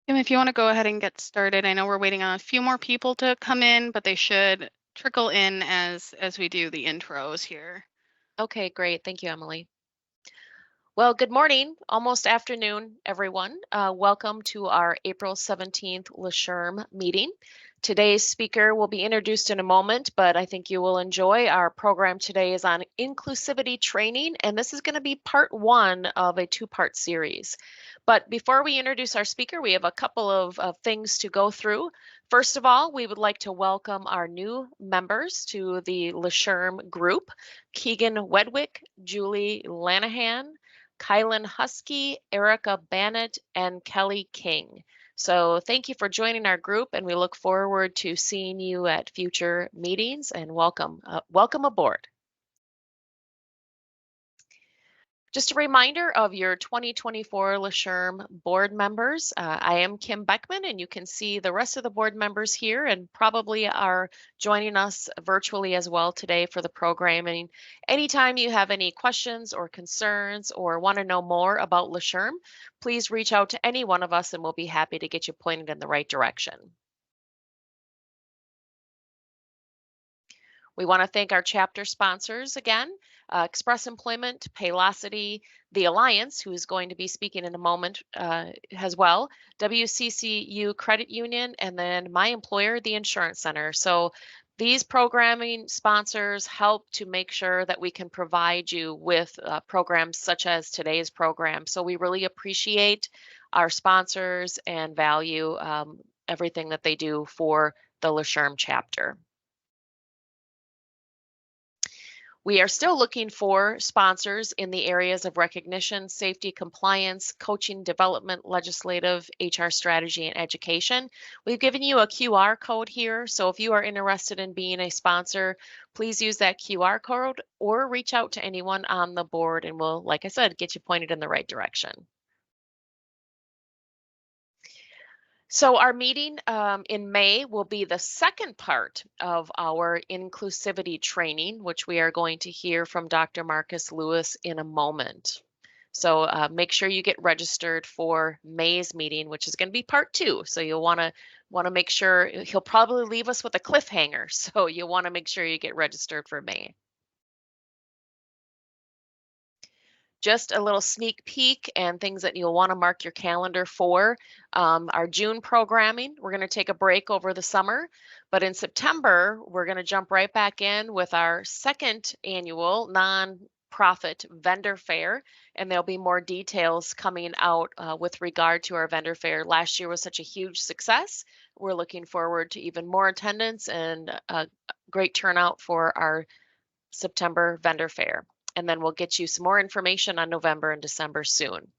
Kim, if you want to go ahead and get started, I know we're waiting on a few more people to come in, but they should trickle in as we do the intros here. Okay, great. Thank you, Emily. Well, good morning, almost afternoon, everyone. Welcome to our April 17th LASHRM meeting. Today's speaker will be introduced in a moment, but I think you will enjoy. Our program today is on inclusivity training, and this is going to be part one of a two-part series. But before we introduce our speaker, we have a couple of things to go through. First of all, we would like to welcome our new members to the LASHRM group, Keegan Wedwick, Julie Lanahan, Kylan Husky, Erica Bannett, and Kelly King. So thank you for joining our group, and we look forward to seeing you at future meetings, and welcome aboard. Just a reminder of your 2024 LASHRM board members. I am Kim Beckman, and you can see the rest of the board members here and probably are joining us virtually as well today for the programming. Anytime you have any questions or concerns or want to know more about LASHRM, please reach out to any one of us and we'll be happy to get you pointed in the right direction. We want to thank our chapter sponsors again, Express Employment, Paylocity, the Alliance, who is going to be speaking in a moment as well, WCCU Credit Union, and then my employer, the Insurance Center. So these programming sponsors help to make sure that we can provide you with programs such as today's program. So we really appreciate our sponsors and value everything that they do for the LASHRM chapter. We are still looking for sponsors in the areas of recognition, safety, compliance, coaching, development, legislative, HR strategy, and education. We've given you a QR code here, so if you are interested in being a sponsor, please use that QR code or reach out to anyone on the board and we'll, like I said, get you pointed in the right direction. So our meeting in May will be the second part of our inclusivity training, which we are going to hear from Dr. Marcus Lewis in a moment. So make sure you get registered for May's meeting, which is going to be part two. So you'll want to make sure he'll probably leave us with a cliffhanger. So you'll want to make sure you get registered for May. Just a little sneak peek and things that you'll want to mark your calendar for. Our June programming, we're going to take a break over the summer, but in September, we're going to jump right back in with our second annual non-profit vendor fair, and there'll be more details coming out with regard to our vendor fair. Last year was such a huge success. We're looking forward to even more attendance and a great turnout for our September vendor fair. And then we'll get you some more information on November and December soon.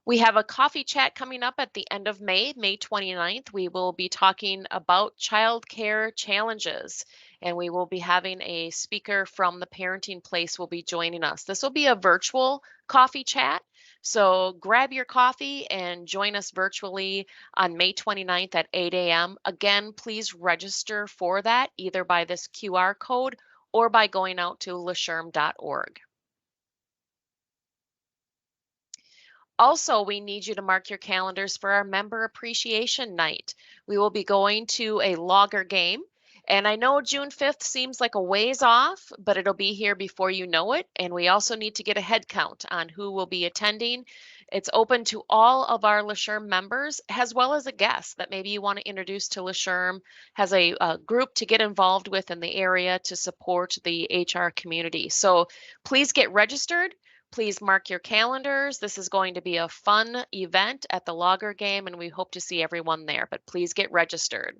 We have a coffee chat coming up at the end of May, May 29th. We will be talking about childcare challenges, and we will be having a speaker from the Parenting Place will be joining us. This will be a virtual coffee chat, so grab your coffee and join us virtually on May 29th at 8 a.m. Again, please register for that either by this QR code or by going out to LASHRM.org. Also, we need you to mark your calendars for our Member Appreciation Night. We will be going to a logger game. And I know June 5th seems like a ways off, but it'll be here before you know it. And we also need to get a head count on who will be attending. It's open to all of our LASHRM members, as well as a guest that maybe you want to introduce to LASHRM, has a group to get involved with in the area to support the HR community. So please get registered. Please mark your calendars. This is going to be a fun event at the logger game, and we hope to see everyone there, but please get registered.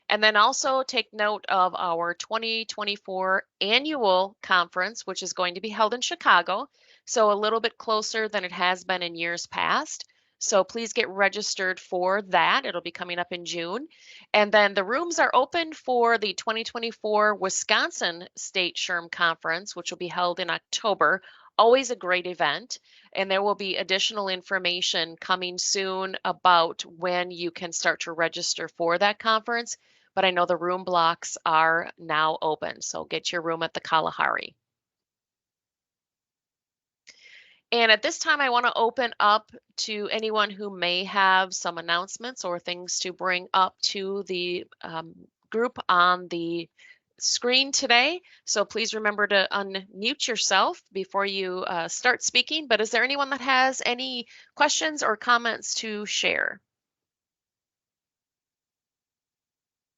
And then also take note of our 2024 annual conference, which is going to be held in Chicago, so a little bit closer than it has been in years past. So please get registered for that. It'll be coming up in June. And then the rooms are open for the 2024 Wisconsin State SHRM Conference, which will be held in October. Always a great event. And there will be additional information coming soon about when you can start to register for that conference. But I know the room blocks are now open, so get your room at the Kalahari. And at this time, I want to open up to anyone who may have some announcements or things to bring up to the group on the screen today. So please remember to unmute yourself before you start speaking. But is there anyone that has any questions or comments to share?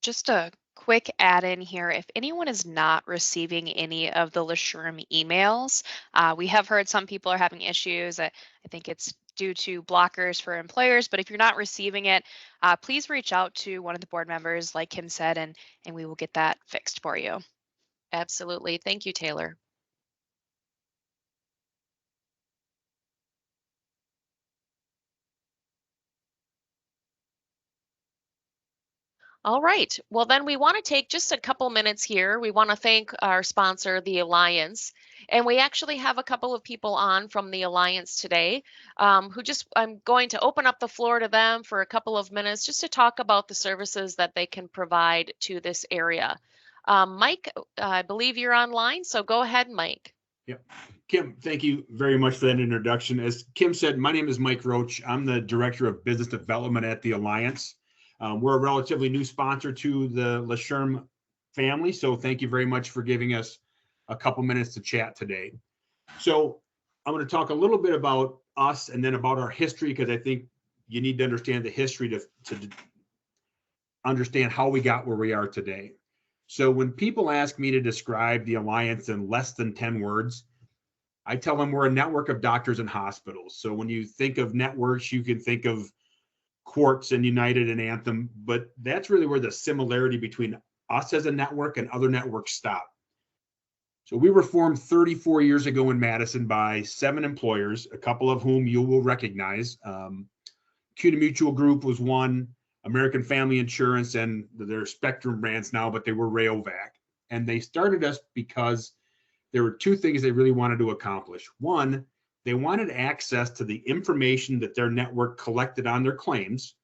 Just a quick add in here. If anyone is not receiving any of the LASHRM emails, we have heard some people are having issues. I think it's due to blockers for employers, but if you're not receiving it, please reach out to one of the board members, like Kim said, and we will get that fixed for you. Absolutely. Thank you, Taylor. All right. Well, then we want to take just a couple minutes here. We want to thank our sponsor, the Alliance. And we actually have a couple of people on from the Alliance today I'm going to open up the floor to them for a couple of minutes just to talk about the services that they can provide to this area. Mike, I believe you're online, so go ahead, Mike. Yep. Kim, thank you very much for that introduction. As Kim said, my name is Mike Roach. I'm the Director of Business Development at the Alliance. We're a relatively new sponsor to the LASHRM family, so thank you very much for giving us a couple minutes to chat today. So I'm going to talk a little bit about us and then about our history, because I think you need to understand the history to understand how we got where we are today. So when people ask me to describe the Alliance in less than 10 words, I tell them we're a network of doctors and hospitals. So when you think of networks, you can think of Quartz and United and Anthem, but that's really where the similarity between us as a network and other networks stop. So we were formed 34 years ago in Madison by 7 employers, a couple of whom you will recognize. CUNA Mutual Group was one, American Family Insurance, and their Spectrum brands now, but they were Rayovac. And they started us because there were 2 things they really wanted to accomplish. One, they wanted access to the information that their network collected on their claims.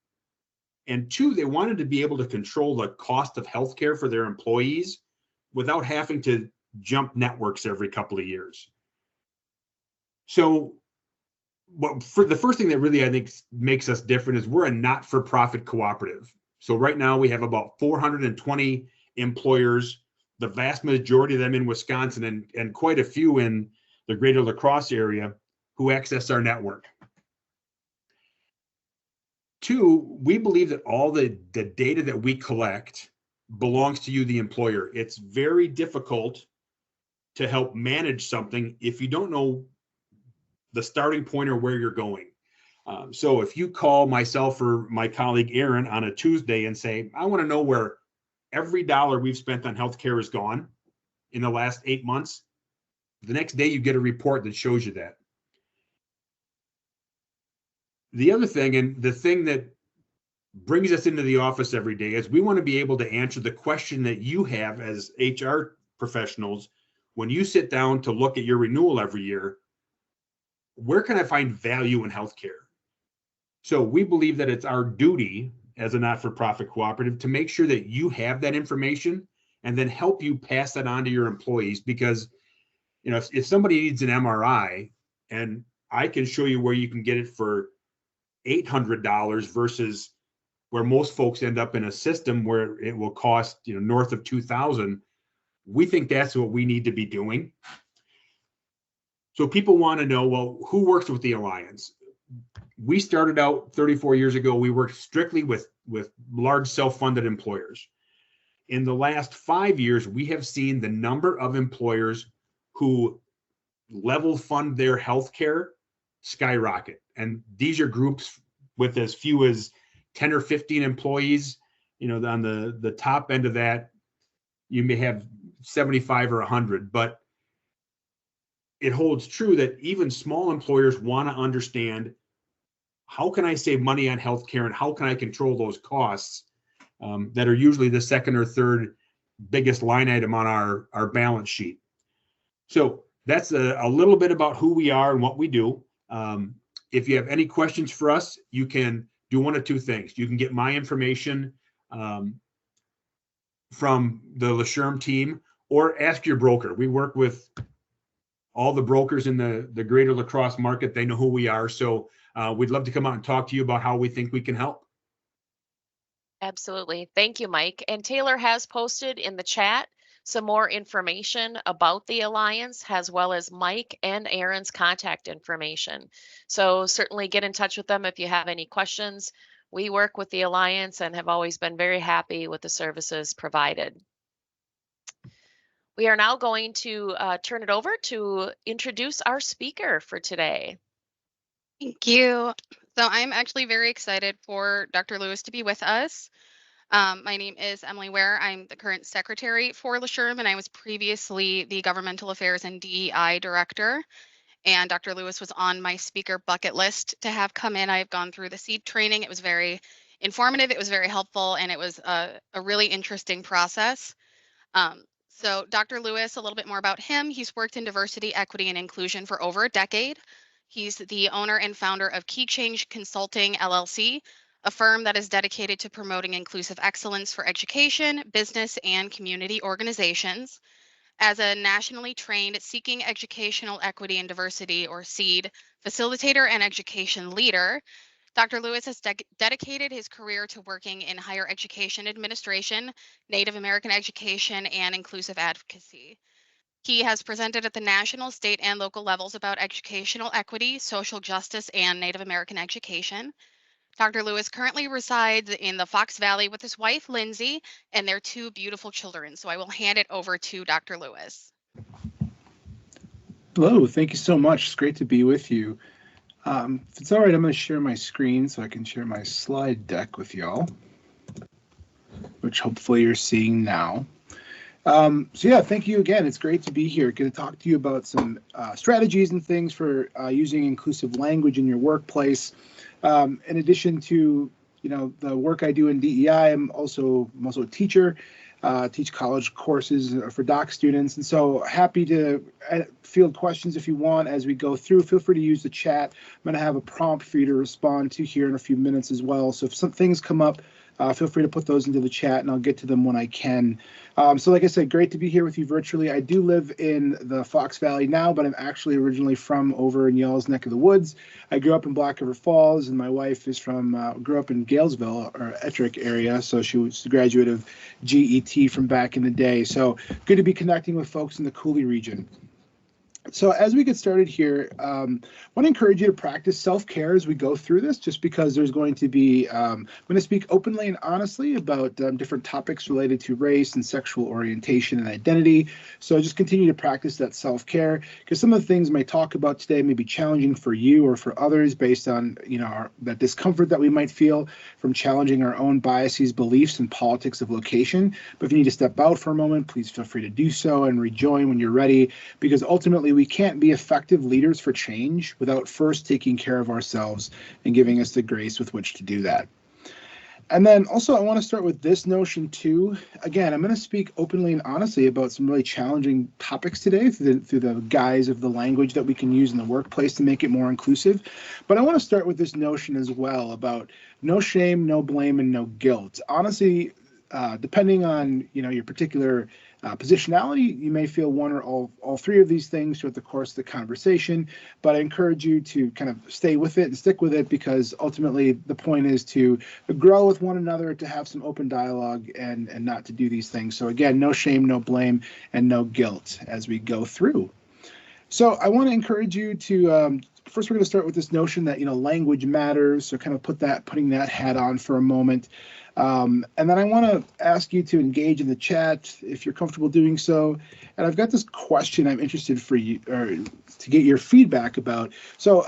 And 2, they wanted to be able to control the cost of healthcare for their employees without having to jump networks every couple of years. So for the first thing that really I think makes us different is we're a not-for-profit cooperative. So right now we have about 420 employers, the vast majority of them in Wisconsin and quite a few in the greater La Crosse area who access our network. 2, we believe that all the data that we collect belongs to you, the employer. It's very difficult to help manage something if you don't know the starting point or where you're going. So if you call myself or my colleague Aaron on a Tuesday and say, I want to know where every dollar we've spent on healthcare is gone in the last 8 months, the next day you get a report that shows you that. The other thing, and the thing that brings us into the office every day, is we want to be able to answer the question that you have as HR professionals when you sit down to look at your renewal every year. Where can I find value in healthcare? So we believe that it's our duty as a not-for-profit cooperative to make sure that you have that information and then help you pass that on to your employees. Because, you know, if somebody needs an MRI and I can show you where you can get it for $800 versus where most folks end up in a system where it will cost, you know, north of $2,000, we think that's what we need to be doing. So people want to know, well, who works with the Alliance? We started out 34 years ago. We worked strictly with large self-funded employers. In the last 5 years, we have seen the number of employers who level fund their healthcare skyrocket. And these are groups with as few as 10 or 15 employees. You know, on the top end of that, you may have 75 or 100, but it holds true that even small employers want to understand, how can I save money on healthcare and how can I control those costs that are usually the second or third biggest line item on our balance sheet. So that's a little bit about who we are and what we do. If you have any questions for us, you can do one of 2 things. You can get my information from the LASHRM team, or ask your broker. We work with all the brokers in the greater La Crosse market, they know who we are. So we'd love to come out and talk to you about how we think we can help. Absolutely. Thank you, Mike. And Taylor has posted in the chat some more information about the Alliance, as well as Mike and Aaron's contact information. So certainly get in touch with them if you have any questions. We work with the Alliance and have always been very happy with the services provided. We are now going to turn it over to introduce our speaker for today. Thank you. So I'm actually very excited for Dr. Lewis to be with us. My name is Emily Ware. I'm the current secretary for LASHRM, and I was previously the Governmental Affairs and DEI Director. And Dr. Lewis was on my speaker bucket list to have come in. I've gone through the SEED training. It was very informative. It was very helpful, and it was a really interesting process. So Dr. Lewis, a little bit more about him. He's worked in diversity, equity, and inclusion for over a decade. He's the owner and founder of Key Change Consulting, LLC, a firm that is dedicated to promoting inclusive excellence for education, business, and community organizations. As a nationally trained Seeking Educational Equity and Diversity, or SEED, facilitator and education leader, Dr. Lewis has dedicated his career to working in higher education administration, Native American education, and inclusive advocacy. He has presented at the national, state, and local levels about educational equity, social justice, and Native American education. Dr. Lewis currently resides in the Fox Valley with his wife, Lindsay, and their two beautiful children. So I will hand it over to Dr. Lewis. Hello, thank you so much. It's great to be with you. If it's all right, I'm going to share my screen so I can share my slide deck with y'all, which hopefully you're seeing now. So yeah, thank you again. It's great to be here. Going to talk to you about some strategies and things for using inclusive language in your workplace. In addition to the work I do in DEI, I'm also a teacher. Teach college courses for doc students, and so happy to field questions if you want as we go through. Feel free to use the chat. I'm going to have a prompt for you to respond to here in a few minutes as well. So if some things come up, feel free to put those into the chat and I'll get to them when I can. So like I said, great to be here with you virtually. I do live in the Fox Valley now, but I'm actually originally from over in y'all's neck of the woods. I grew up in Black River Falls, and my wife is grew up in Galesville or Ettrick area. So she was a graduate of GET from back in the day. So good to be connecting with folks in the Cooley region. So as we get started here, I want to encourage you to practice self-care as we go through this, just because there's going to be, I'm going to speak openly and honestly about different topics related to race and sexual orientation and identity. So just continue to practice that self-care, because some of the things I might talk about today may be challenging for you or for others based on, that discomfort that we might feel from challenging our own biases, beliefs, and politics of location. But if you need to step out for a moment, please feel free to do so and rejoin when you're ready, because ultimately we can't be effective leaders for change without first taking care of ourselves and giving us the grace with which to do that. And then also I want to start with this notion too. Again, I'm going to speak openly and honestly about some really challenging topics today through the guise of the language that we can use in the workplace to make it more inclusive. But I want to start with this notion as well about no shame, no blame, and no guilt. Honestly, depending on your particular positionality, you may feel one or all three of these things throughout the course of the conversation, but I encourage you to kind of stay with it and stick with it, because ultimately the point is to grow with one another, to have some open dialogue, and not to do these things. So again, no shame, no blame, and no guilt as we go through. So I want to encourage you to first, we're going to start with this notion that language matters. So kind of putting that hat on for a moment. And then I want to ask you to engage in the chat if you're comfortable doing so. And I've got this question I'm interested for you, or to get your feedback about. So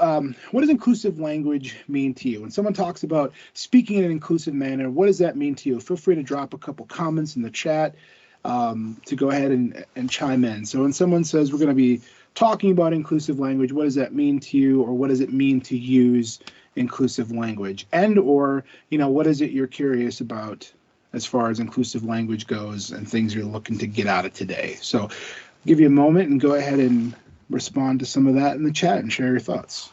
what does inclusive language mean to you? When someone talks about speaking in an inclusive manner, what does that mean to you? Feel free to drop a couple comments in the chat to go ahead and chime in. So when someone says we're going to be talking about inclusive language, what does that mean to you, or what does it mean to use inclusive language? And or what is it you're curious about as far as inclusive language goes and things you're looking to get out of today? So I'll give you a moment and go ahead and respond to some of that in the chat and share your thoughts.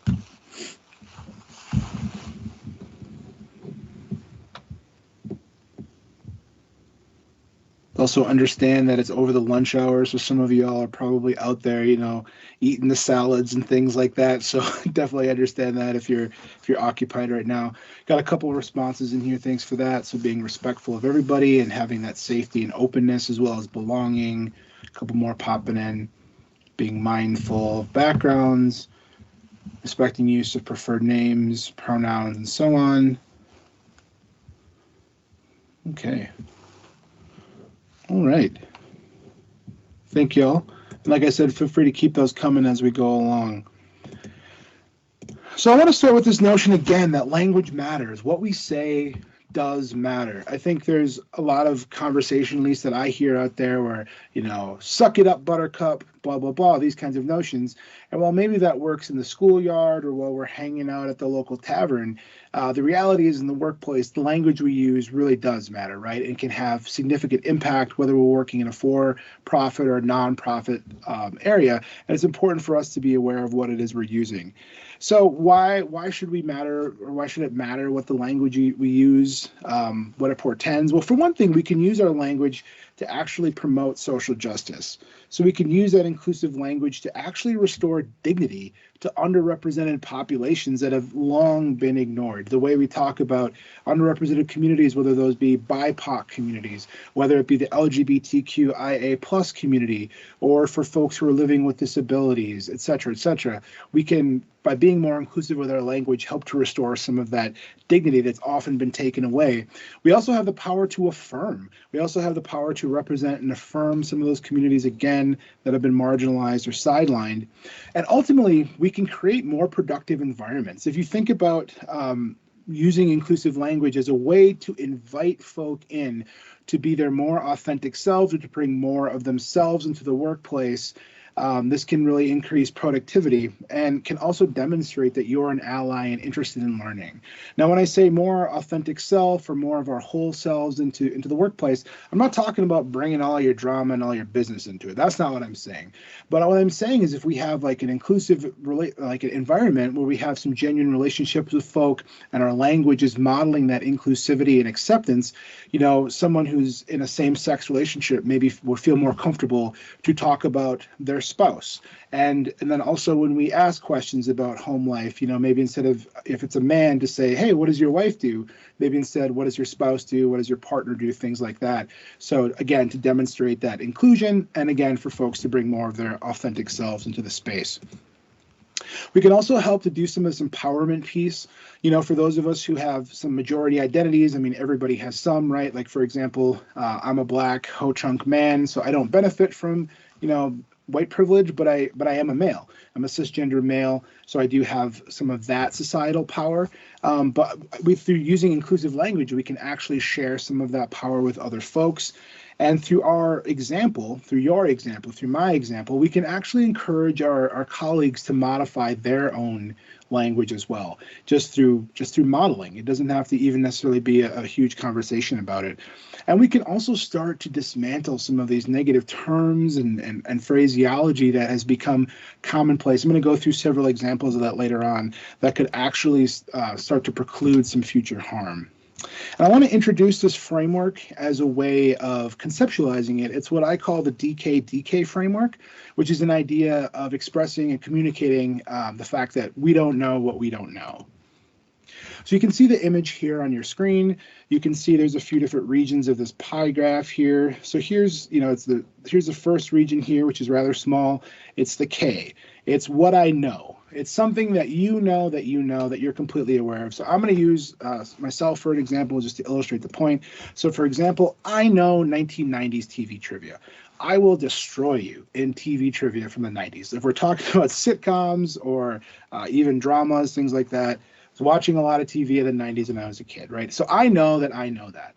Also understand that it's over the lunch hour, so some of y'all are probably out there, eating the salads and things like that. So definitely understand that if you're occupied right now. Got a couple of responses in here. Thanks for that. So being respectful of everybody and having that safety and openness as well as belonging. A couple more popping in. Being mindful of backgrounds, respecting use of preferred names, pronouns, and so on. Okay. All right. Thank y'all. And like I said, feel free to keep those coming as we go along. So I want to start with this notion again that language matters. What we say does matter. I think there's a lot of conversation, at least that I hear out there, where, suck it up, buttercup, blah, blah, blah, these kinds of notions. And while maybe that works in the schoolyard or while we're hanging out at the local tavern, the reality is in the workplace, the language we use really does matter, right? And can have significant impact whether we're working in a for-profit or nonprofit area. And it's important for us to be aware of what it is we're using. So why should we matter, or why should it matter what the language we use, what it portends? Well, for one thing, we can use our language to actually promote social justice. So we can use that inclusive language to actually restore dignity to underrepresented populations that have long been ignored. The way we talk about underrepresented communities, whether those be BIPOC communities, whether it be the LGBTQIA+ community, or for folks who are living with disabilities, et cetera, we can, by being more inclusive with our language, help to restore some of that dignity that's often been taken away. We also have the power to affirm. We also have the power to represent and affirm some of those communities, again, that have been marginalized or sidelined. And ultimately, we can create more productive environments. If you think about using inclusive language as a way to invite folk in to be their more authentic selves or to bring more of themselves into the workplace, this can really increase productivity and can also demonstrate that you're an ally and interested in learning. Now, when I say more authentic self or more of our whole selves into the workplace, I'm not talking about bringing all your drama and all your business into it. That's not what I'm saying. But what I'm saying is if we have like an inclusive an environment where we have some genuine relationships with folk and our language is modeling that inclusivity and acceptance, someone who's in a same-sex relationship maybe will feel more comfortable to talk about their spouse. And then also when we ask questions about home life, maybe instead of, if it's a man, to say, hey, what does your wife do? Maybe instead, what does your spouse do? What does your partner do? Things like that. So again, to demonstrate that inclusion, and again, for folks to bring more of their authentic selves into the space. We can also help to do some of this empowerment piece. For those of us who have some majority identities, everybody has some, right? Like, for example, I'm a Black Ho-Chunk man, so I don't benefit from, white privilege, but I am a male. I'm a cisgender male, so I do have some of that societal power. But through using inclusive language, we can actually share some of that power with other folks. And through our example, through your example, through my example, we can actually encourage our colleagues to modify their own language as well, just through modeling. It doesn't have to even necessarily be a huge conversation about it. And we can also start to dismantle some of these negative terms and phraseology that has become commonplace. I'm going to go through several examples of that later on that could actually start to preclude some future harm. And I want to introduce this framework as a way of conceptualizing it. It's what I call the DK framework, which is an idea of expressing and communicating the fact that we don't know what we don't know. So you can see the image here on your screen. You can see there's a few different regions of this pie graph here. So here's, here's the first region here, which is rather small. It's the K. It's what I know. It's something that that you're completely aware of. So I'm going to use myself for an example just to illustrate the point. So for example, I know 1990s TV trivia. I will destroy you in TV trivia from the 90s. If we're talking about sitcoms or even dramas, things like that, I was watching a lot of TV in the 90s when I was a kid, right? So I know that I know that.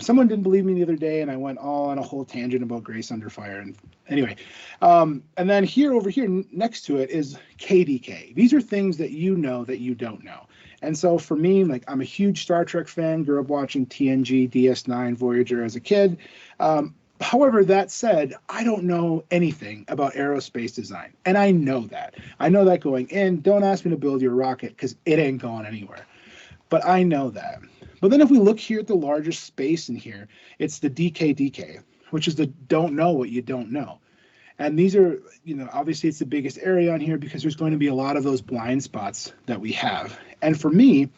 Someone didn't believe me the other day, and I went all on a whole tangent about Grace Under Fire. And anyway, and then over here next to it is KDK. These are things that you know that you don't know. And so for me, like, I'm a huge Star Trek fan, grew up watching TNG, DS9, Voyager as a kid. However, that said, I don't know anything about aerospace design, and I know that. I know that going in. Don't ask me to build your rocket because it ain't going anywhere. But I know that. But then if we look here at the largest space in here, it's the DKDK. which is the don't know what you don't know. And these are, obviously it's the biggest area on here because there's going to be a lot of those blind spots that we have. And for me,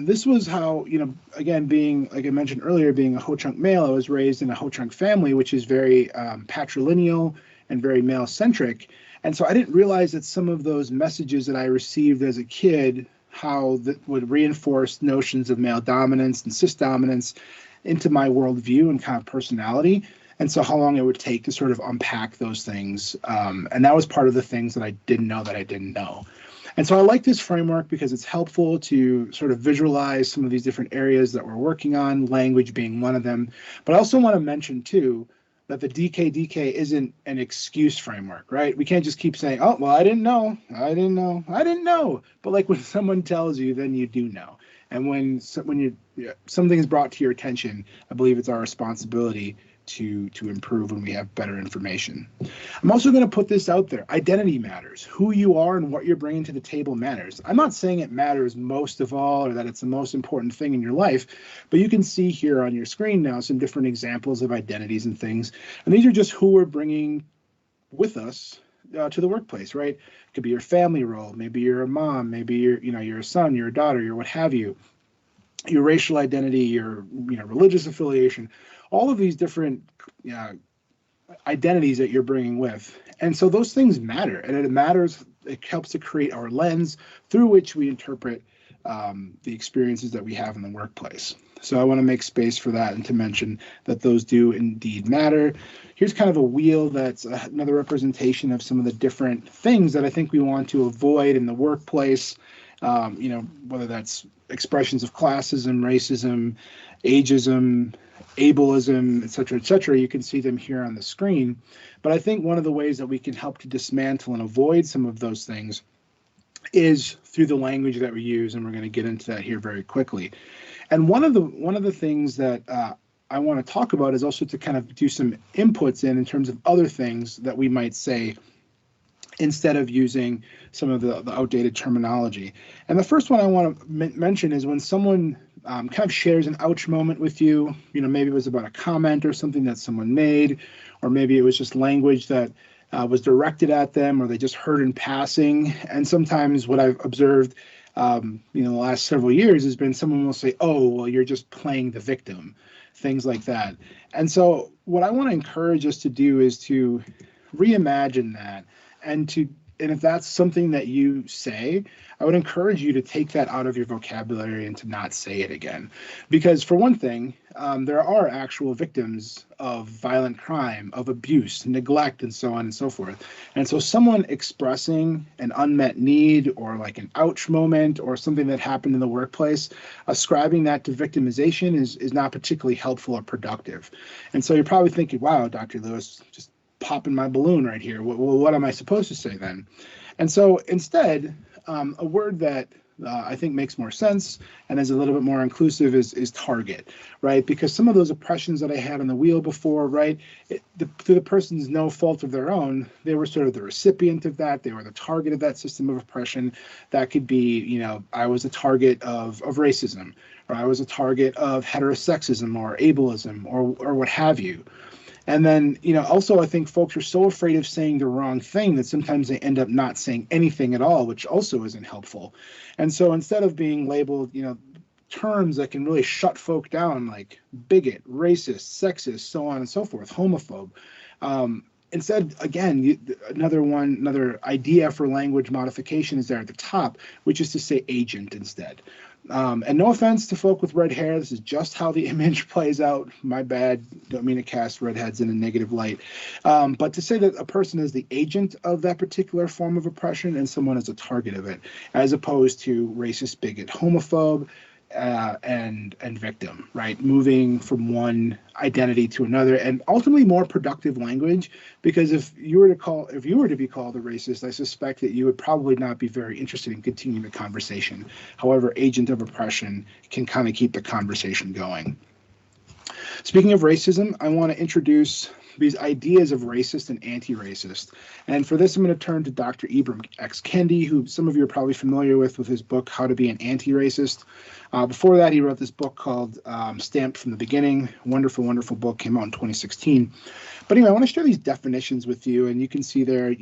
this was how, again, being, like I mentioned earlier, being a Ho-Chunk male, I was raised in a Ho-Chunk family, which is very patrilineal and very male-centric. And so I didn't realize that some of those messages that I received as a kid, how that would reinforce notions of male dominance and cis dominance into my worldview and kind of personality. And so how long it would take to sort of unpack those things. And that was part of the things that I didn't know that I didn't know. And so I like this framework because it's helpful to sort of visualize some of these different areas that we're working on, language being one of them. But I also want to mention, too, that the DK isn't an excuse framework, right? We can't just keep saying, oh, well, I didn't know. But like when someone tells you, then you do know. And when something is brought to your attention, I believe it's our responsibility to improve when we have better information. I'm also going to put this out there. Identity matters. Who you are and what you're bringing to the table matters. I'm not saying it matters most of all or that it's the most important thing in your life, but you can see here on your screen now some different examples of identities and things. And these are just who we're bringing with us to the workplace, right? It could be your family role. Maybe you're a mom. Maybe you're a son, you're a daughter, you're what have you. Your racial identity, your religious affiliation, all of these different identities that you're bringing with. And so those things matter, and it matters. It helps to create our lens through which we interpret the experiences that we have in the workplace. So I want to make space for that and to mention that those do indeed matter. Here's kind of a wheel that's another representation of some of the different things that I think we want to avoid in the workplace, whether that's expressions of classism, racism, ageism, ableism, et cetera, you can see them here on the screen. But I think one of the ways that we can help to dismantle and avoid some of those things is through the language that we use, and we're going to get into that here very quickly. And one of the things that I want to talk about is also to kind of do some inputs in terms of other things that we might say instead of using some of the outdated terminology. And the first one I want to mention is when someone kind of shares an ouch moment with you, maybe it was about a comment or something that someone made, or maybe it was just language that was directed at them, or they just heard in passing. And sometimes what I've observed, the last several years has been someone will say, oh, well, you're just playing the victim, things like that. And so what I want to encourage us to do is to reimagine that, and if that's something that you say, I would encourage you to take that out of your vocabulary and to not say it again. Because for one thing, there are actual victims of violent crime, of abuse, neglect, and so on and so forth. And so someone expressing an unmet need or like an ouch moment or something that happened in the workplace, ascribing that to victimization is not particularly helpful or productive. And so you're probably thinking, wow, Dr. Lewis, just popping my balloon right here. What am I supposed to say then? And so instead, a word that I think makes more sense and is a little bit more inclusive is target, right? Because some of those oppressions that I had on the wheel before, right, through the person's no fault of their own, they were sort of the recipient of that. They were the target of that system of oppression. That could be, I was a target of racism, or I was a target of heterosexism or ableism or what have you. And then, also I think folks are so afraid of saying the wrong thing that sometimes they end up not saying anything at all, which also isn't helpful. And so instead of being labeled, terms that can really shut folk down like bigot, racist, sexist, so on and so forth, homophobe, instead, again, another idea for language modification is there at the top, which is to say agent instead. And no offense to folk with red hair, this is just how the image plays out. My bad, don't mean to cast redheads in a negative light. But to say that a person is the agent of that particular form of oppression and someone is a target of it, as opposed to racist, bigot, homophobe, and victim, right? Moving from one identity to another, and ultimately more productive language. Because if you were to be called a racist, I suspect that you would probably not be very interested in continuing the conversation. However, agent of oppression can kind of keep the conversation going. Speaking of racism, I want to introduce these ideas of racist and anti-racist. And for this, I'm going to turn to Dr. Ibram X. Kendi, who some of you are probably familiar with his book, How to Be an Anti-Racist. Before that, he wrote this book called Stamped from the Beginning. Wonderful, wonderful book, came out in 2016. But anyway, I want to share these definitions with you, and you can see there,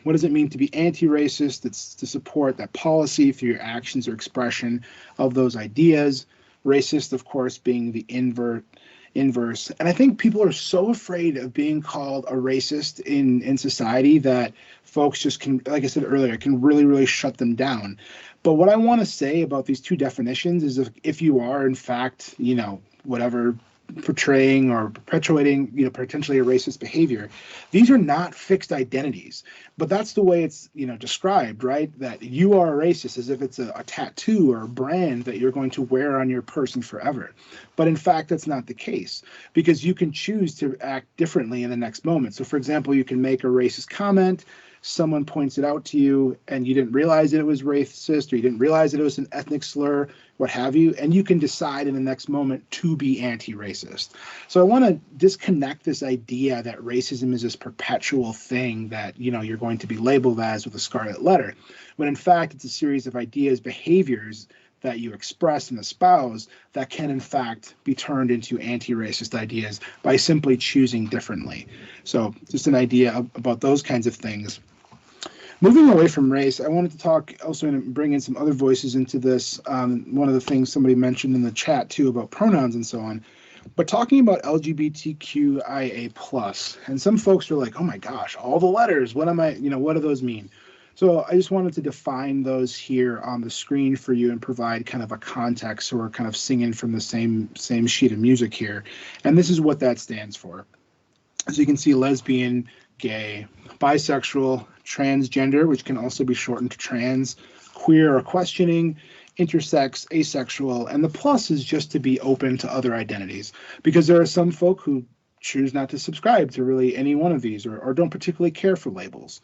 what does it mean to be anti-racist? It's to support that policy through your actions or expression of those ideas. Racist, of course, being the inverse. And I think people are so afraid of being called a racist in society that folks just can, like I said earlier, can really, really shut them down. But what I want to say about these two definitions is if you are, in fact, whatever, portraying or perpetuating, potentially a racist behavior, these are not fixed identities. But that's the way it's, described, right? That you are a racist as if it's a tattoo or a brand that you're going to wear on your person forever. But in fact, that's not the case, because you can choose to act differently in the next moment. So for example, you can make a racist comment, someone points it out to you, and you didn't realize that it was racist, or you didn't realize that it was an ethnic slur, what have you, and you can decide in the next moment to be anti-racist. So I want to disconnect this idea that racism is this perpetual thing that, you're going to be labeled as with a scarlet letter, when in fact it's a series of ideas, behaviors that you express and espouse that can in fact be turned into anti-racist ideas by simply choosing differently. So just an idea about those kinds of things. Moving away from race, I wanted to talk also and bring in some other voices into this. One of the things somebody mentioned in the chat too about pronouns and so on, but talking about LGBTQIA+, and some folks are like, oh my gosh, all the letters, what do those mean? So I just wanted to define those here on the screen for you and provide kind of a context, so we're kind of singing from the same sheet of music here. And this is what that stands for. So you can see lesbian, gay, bisexual, transgender, which can also be shortened to trans, queer or questioning, intersex, asexual, and the plus is just to be open to other identities, because there are some folk who choose not to subscribe to really any one of these or don't particularly care for labels.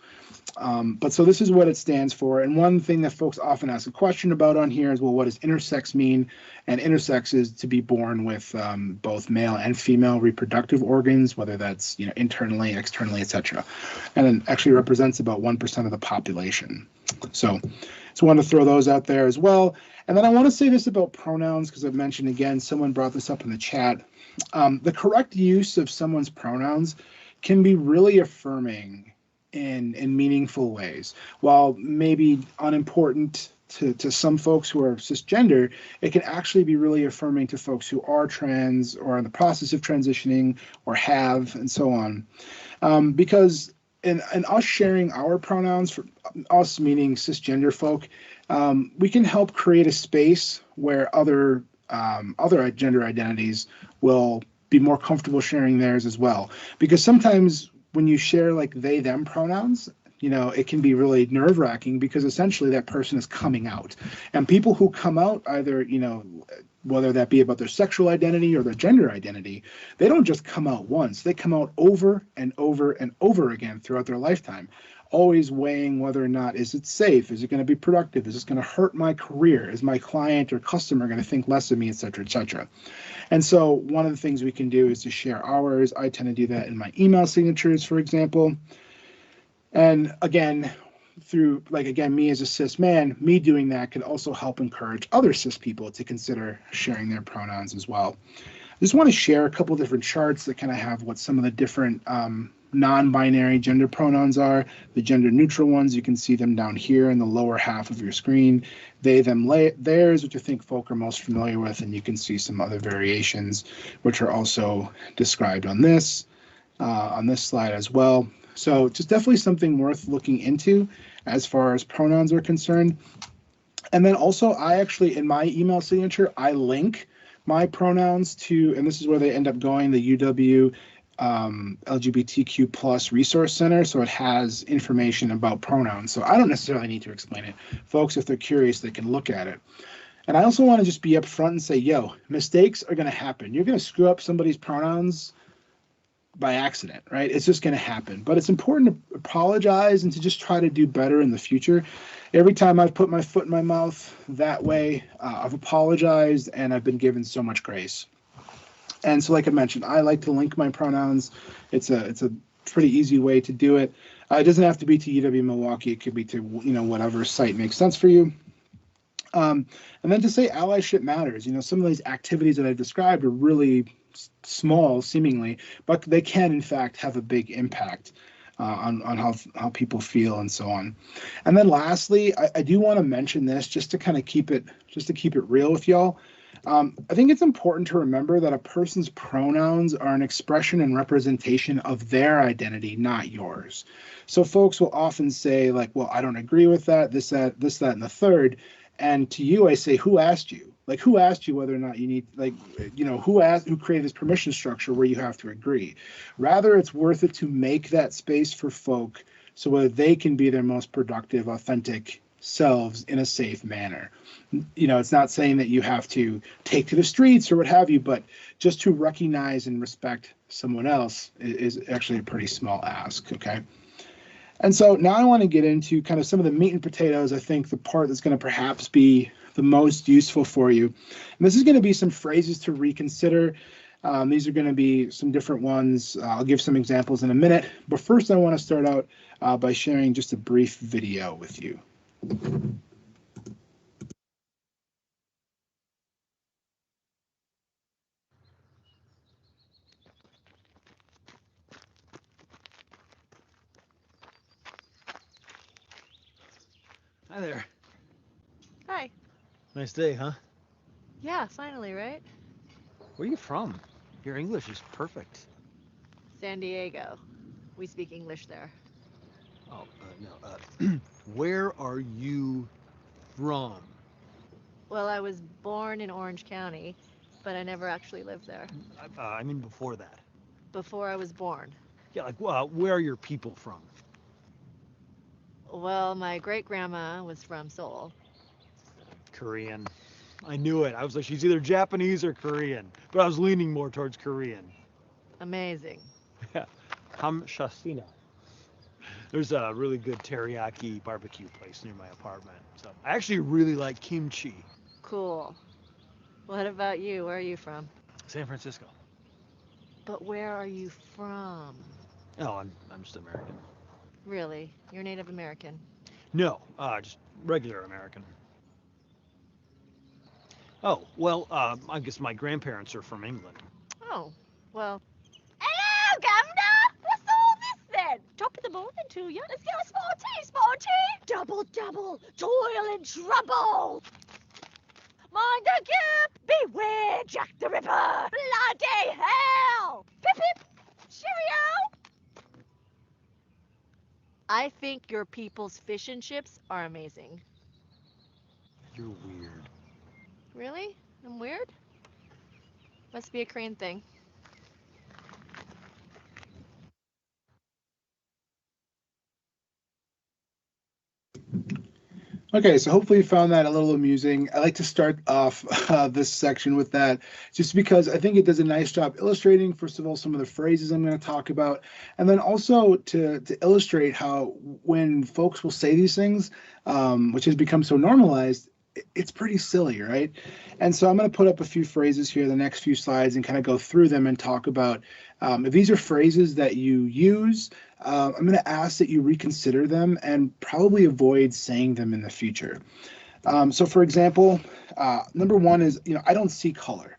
But so this is what it stands for. And one thing that folks often ask a question about on here is, well, what does intersex mean? And intersex is to be born with both male and female reproductive organs, whether that's internally, externally, etc. And it actually represents about 1% of the population. So I want to throw those out there as well. And then I want to say this about pronouns, because I've mentioned again, someone brought this up in the chat. The correct use of someone's pronouns can be really affirming in meaningful ways. While maybe unimportant to some folks who are cisgender, it can actually be really affirming to folks who are trans or in the process of transitioning or have, and so on. Because in us sharing our pronouns, for us meaning cisgender folk, we can help create a space where other gender identities will be more comfortable sharing theirs as well. Because sometimes when you share like they, them pronouns, it can be really nerve-wracking, because essentially that person is coming out. And people who come out either, whether that be about their sexual identity or their gender identity, they don't just come out once. They come out over and over and over again throughout their lifetime, always weighing whether or not, is it safe? Is it going to be productive? Is this going to hurt my career? Is my client or customer going to think less of me, et cetera, et cetera? And so one of the things we can do is to share ours. I tend to do that in my email signatures, for example. And again, through, me as a cis man, me doing that could also help encourage other cis people to consider sharing their pronouns as well. I just want to share a couple different charts that kind of have what some of the different non-binary gender pronouns are. The gender neutral ones, you can see them down here in the lower half of your screen. They, them, theirs, which I think folk are most familiar with, and you can see some other variations, which are also described on this slide as well. So just definitely something worth looking into as far as pronouns are concerned. And then also, I actually, in my email signature, I link my pronouns to, and this is where they end up going, the UW LGBTQ plus resource center. So it has information about pronouns. So I don't necessarily need to explain it. Folks, if they're curious, they can look at it. And I also want to just be upfront and say, mistakes are going to happen. You're going to screw up somebody's pronouns by accident, right? It's just going to happen. But it's important to apologize and to just try to do better in the future. Every time I've put my foot in my mouth that way, I've apologized and I've been given so much grace. And so, like I mentioned, I like to link my pronouns. It's a pretty easy way to do it. It doesn't have to be to UW Milwaukee. It could be to, whatever site makes sense for you. And then to say allyship matters. Some of these activities that I've described are really small, seemingly, but they can, in fact, have a big impact on how people feel and so on. And then lastly, I do want to mention this just to kind of keep it real with y'all. I think it's important to remember that a person's pronouns are an expression and representation of their identity, not yours. So folks will often say, like, well, I don't agree with that, this, that, and the third. And to you, I say, who asked you? Like, who asked you whether or not you need, who created this permission structure where you have to agree? Rather, it's worth it to make that space for folk so whether they can be their most productive, authentic selves in a safe manner. It's not saying that you have to take to the streets or what have you, but just to recognize and respect someone else is actually a pretty small ask, okay? And so now I want to get into kind of some of the meat and potatoes. I think the part that's going to perhaps be the most useful for you. And this is going to be some phrases to reconsider. These are going to be some different ones. I'll give some examples in a minute. But first, I want to start out by sharing just a brief video with you. Hi there. Hi. Nice day, huh? Yeah, finally, right? Where are you from? Your English is perfect. San Diego. We speak English there. Oh, no. Where are you from? Well, I was born in Orange County, but I never actually lived there. I mean before that. Before I was born. Yeah, like, where are your people from? Well, my great-grandma was from Seoul. Korean. I knew it. I was like, she's either Japanese or Korean, but I was leaning more towards Korean. Amazing. Yeah. Hamshasina. There's a really good teriyaki barbecue place near my apartment. So I actually really like kimchi. Cool. What about you? Where are you from? San Francisco. But where are you from? Oh, I'm just American. Really? You're Native American? No, just regular American. Oh, well, I guess my grandparents are from England. Oh, well. Hello, Governor! What's all this then? Top of the morning to you. Let's get a small tea. Double, toil and trouble. Mind the gap! Beware, Jack the Ripper! Bloody hell! Pip pip! Cheerio! I think your people's fish and chips are amazing. You're weird. Really? I'm weird? Must be a Korean thing. Okay, so hopefully you found that a little amusing. I like to start off this section with that just because I think it does a nice job illustrating, first of all, some of the phrases I'm going to talk about, and then also to illustrate how when folks will say these things, which has become so normalized, it's pretty silly, right? And so I'm going to put up a few phrases here, the next few slides, and kind of go through them and talk about if these are phrases that you use, I'm going to ask that you reconsider them and probably avoid saying them in the future. So for example, number one is, I don't see color.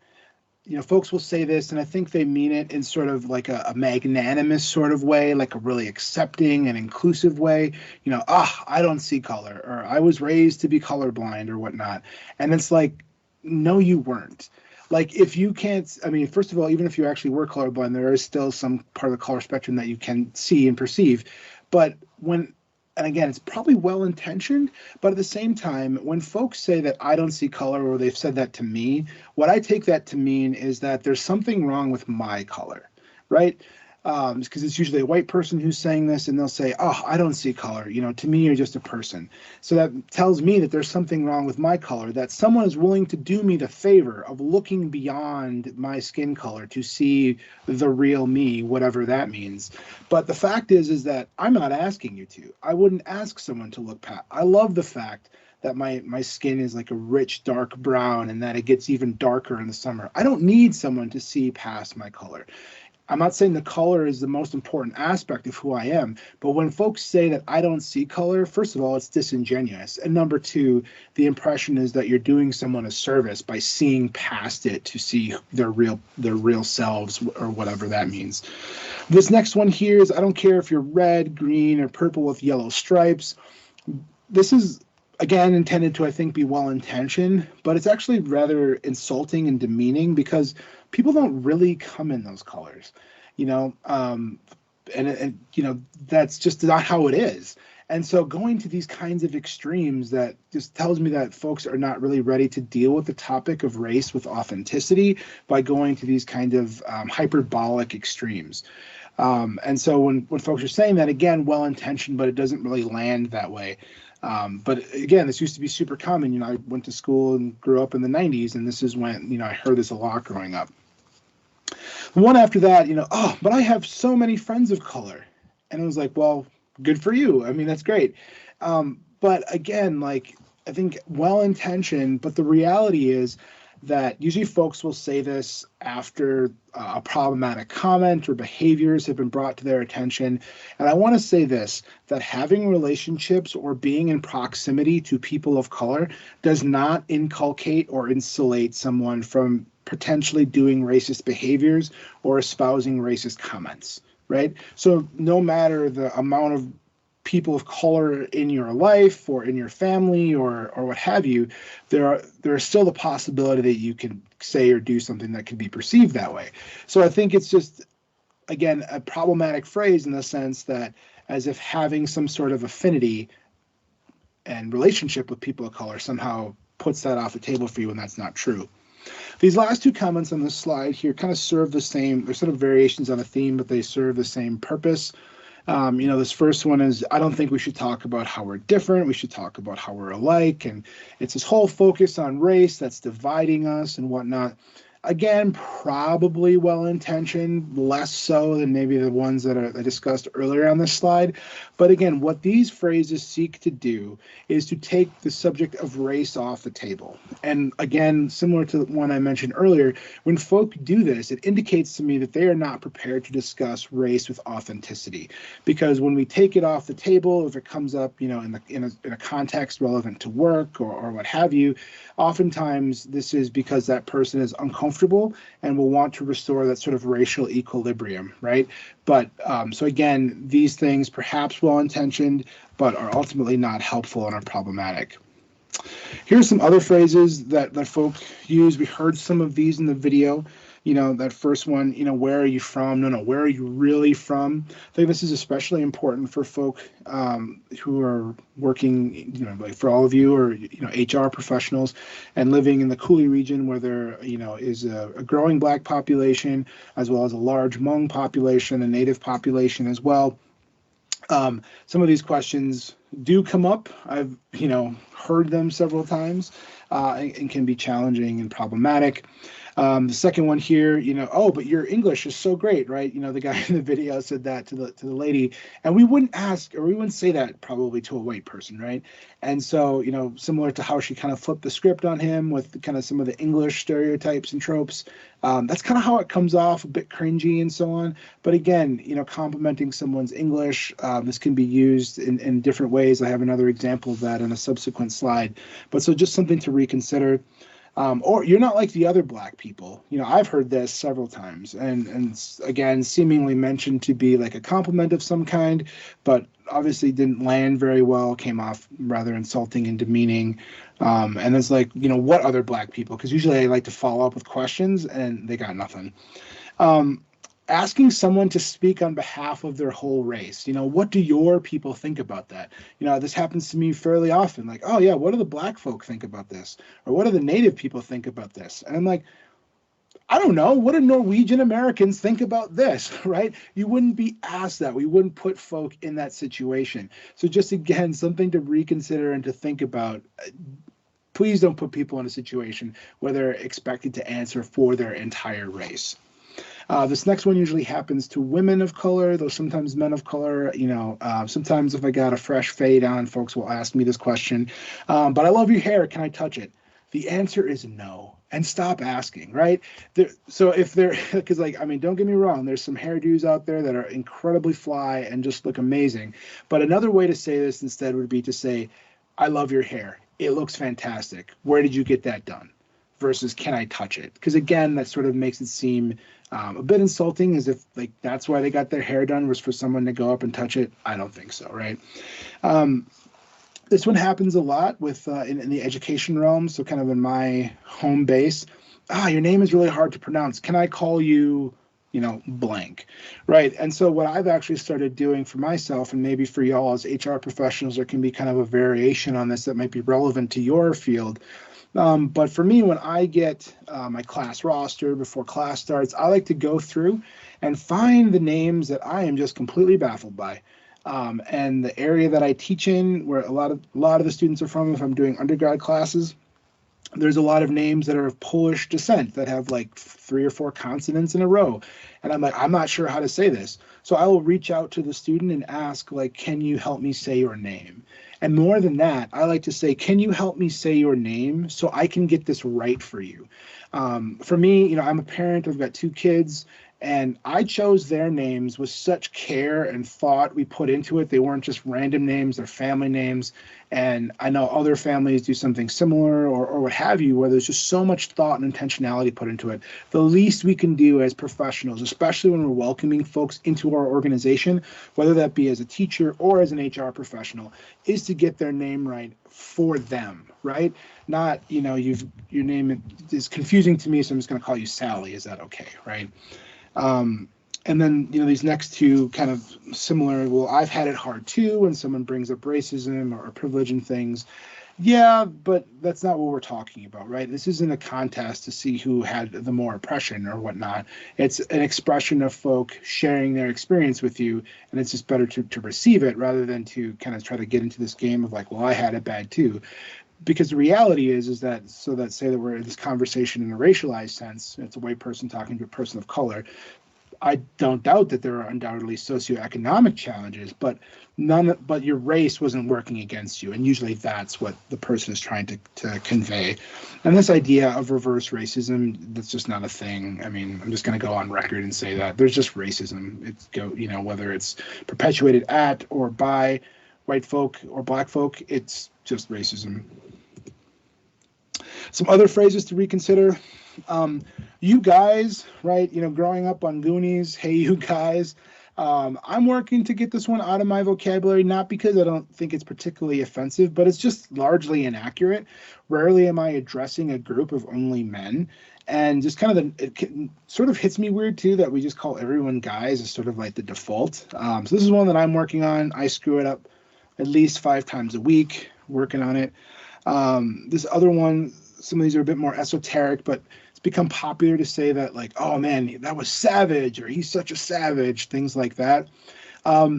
Folks will say this, and I think they mean it in sort of like a magnanimous sort of way, like a really accepting and inclusive way. I don't see color, or I was raised to be colorblind or whatnot. And it's like, no, you weren't. Like, if you can't, first of all, even if you actually were colorblind, there is still some part of the color spectrum that you can see and perceive. But and again, it's probably well-intentioned, but at the same time, when folks say that I don't see color, or they've said that to me, what I take that to mean is that there's something wrong with my color, right? Because it's usually a white person who's saying this, and they'll say, oh, I don't see color. To me, you're just a person. So that tells me that there's something wrong with my color, that someone is willing to do me the favor of looking beyond my skin color to see the real me, whatever that means. But the fact is that I'm not asking you to. I wouldn't ask someone to look past. I love the fact that my skin is like a rich dark brown and that it gets even darker in the summer. I don't need someone to see past my color. I'm not saying the color is the most important aspect of who I am, but when folks say that I don't see color, first of all, it's disingenuous. And number two, the impression is that you're doing someone a service by seeing past it to see their real selves, or whatever that means. This next one here is, I don't care if you're red, green, or purple with yellow stripes. This is, again, intended to, I think, be well-intentioned, but it's actually rather insulting and demeaning because people don't really come in those colors, and that's just not how it is. And so going to these kinds of extremes, that just tells me that folks are not really ready to deal with the topic of race with authenticity by going to these kind of hyperbolic extremes. And so when folks are saying that, again, well-intentioned, but it doesn't really land that way. But again, this used to be super common. I went to school and grew up in the 90s, and this is when, I heard this a lot growing up. The one after that, oh, but I have so many friends of color. And I was like, well, good for you. I mean, that's great. But again, I think well-intentioned, but the reality is that usually folks will say this after a problematic comment or behaviors have been brought to their attention. And I want to say this, that having relationships or being in proximity to people of color does not inculcate or insulate someone from potentially doing racist behaviors or espousing racist comments, right? So no matter the amount of people of color in your life or in your family or what have you, there is still the possibility that you can say or do something that can be perceived that way. So I think it's just, again, a problematic phrase in the sense that as if having some sort of affinity and relationship with people of color somehow puts that off the table for you, and that's not true. These last two comments on this slide here kind of serve the same, they're sort of variations on a theme, but they serve the same purpose. This first one is, I don't think we should talk about how we're different. We should talk about how we're alike. And it's this whole focus on race that's dividing us and whatnot. Again, probably well-intentioned, less so than maybe the ones that I discussed earlier on this slide. But again, what these phrases seek to do is to take the subject of race off the table. And again, similar to the one I mentioned earlier, when folk do this, it indicates to me that they are not prepared to discuss race with authenticity. Because when we take it off the table, if it comes up, in a context relevant to work or what have you, oftentimes this is because that person is uncomfortable and will want to restore that sort of racial equilibrium, right? But so again, these things perhaps well-intentioned, but are ultimately not helpful and are problematic. Here's some other phrases that folk use. We heard some of these in the video. That first one, where are you from? No, where are you really from? I think this is especially important for folk who are working, like for all of you, or, HR professionals and living in the Cooley region where there, is a growing Black population, as well as a large Hmong population, a Native population as well. Some of these questions do come up. I've, heard them several times and can be challenging and problematic. The second one here, oh, but your English is so great, right? The guy in the video said that to the lady, and we wouldn't ask, or we wouldn't say that probably to a white person, right? And so, similar to how she kind of flipped the script on him with kind of some of the English stereotypes and tropes, that's kind of how it comes off, a bit cringy and so on. But again, complimenting someone's English, this can be used in different ways. I have another example of that in a subsequent slide. But so just something to reconsider. Or you're not like the other Black people. I've heard this several times, and again, seemingly mentioned to be like a compliment of some kind, but obviously didn't land very well, came off rather insulting and demeaning. And it's like, what other Black people? Because usually I like to follow up with questions, and they got nothing. Asking someone to speak on behalf of their whole race. What do your people think about that? This happens to me fairly often. Like, oh yeah, what do the Black folk think about this? Or what do the Native people think about this? And I'm like, I don't know. What do Norwegian Americans think about this, right? You wouldn't be asked that. We wouldn't put folk in that situation. So just again, something to reconsider and to think about. Please don't put people in a situation where they're expected to answer for their entire race. This next one usually happens to women of color, though sometimes men of color. Sometimes if I got a fresh fade on, folks will ask me this question. But I love your hair. Can I touch it? The answer is no. And stop asking, right? So if they're, because don't get me wrong, there's some hairdos out there that are incredibly fly and just look amazing. But another way to say this instead would be to say, I love your hair. It looks fantastic. Where did you get that done? Versus can I touch it? Because again, that sort of makes it seem a bit insulting, as if that's why they got their hair done, was for someone to go up and touch it. I don't think so, right? This one happens a lot with in the education realm, so kind of in my home base. Your name is really hard to pronounce. Can I call you, blank, right? And so what I've actually started doing for myself, and maybe for y'all as HR professionals, there can be kind of a variation on this that might be relevant to your field. But for me, when I get my class roster before class starts, I like to go through and find the names that I am just completely baffled by. And the area that I teach in, where a lot of the students are from, if I'm doing undergrad classes, there's a lot of names that are of Polish descent that have 3 or 4 consonants in a row. And I'm I'm not sure how to say this. So I will reach out to the student and ask, can you help me say your name? And more than that, I like to say, can you help me say your name so I can get this right for you? For me, I'm a parent, I've got 2 kids, and I chose their names with such care and thought we put into it. They weren't just random names, they're family names. And I know other families do something similar or what have you, where there's just so much thought and intentionality put into it. The least we can do as professionals, especially when we're welcoming folks into our organization, whether that be as a teacher or as an HR professional, is to get their name right for them, right? Not, your name is confusing to me, so I'm just going to call you Sally. Is that okay, right? And then, these next 2 kind of similar, well, I've had it hard too, when someone brings up racism or privilege and things. Yeah, but that's not what we're talking about, right? This isn't a contest to see who had the more oppression or whatnot. It's an expression of folk sharing their experience with you, and it's just better to receive it rather than to kind of try to get into this game of well, I had it bad too. Because the reality is that, say that we're in this conversation in a racialized sense, it's a white person talking to a person of color. I don't doubt that there are undoubtedly socioeconomic challenges, but your race wasn't working against you. And usually that's what the person is trying to convey. And this idea of reverse racism, that's just not a thing. I'm just going to go on record and say that there's just racism. Whether it's perpetuated at or by white folk or black folk, it's just racism. Some other phrases to reconsider. You guys, right? Growing up on Goonies, hey, you guys. I'm working to get this one out of my vocabulary, not because I don't think it's particularly offensive, but it's just largely inaccurate. Rarely am I addressing a group of only men. And just kind of it sort of hits me weird too that we just call everyone guys as sort of the default. So this is one that I'm working on. I screw it up at least 5 times a week, working on it. This other one, some of these are a bit more esoteric, but it's become popular to say that oh man, that was savage, or he's such a savage, things like that.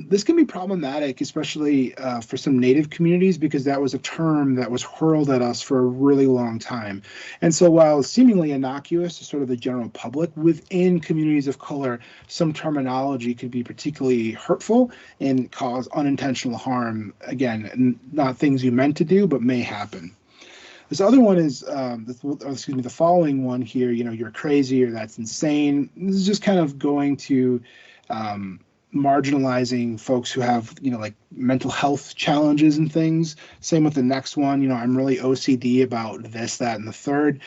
This can be problematic, especially for some Native communities, because that was a term that was hurled at us for a really long time. And so while seemingly innocuous to sort of the general public, within communities of color, some terminology could be particularly hurtful and cause unintentional harm. Again, not things you meant to do, but may happen. This other one is, the following one here, you're crazy or that's insane. This is just kind of going to marginalizing folks who have, mental health challenges and things. Same with the next one, I'm really OCD about this, that, and the third.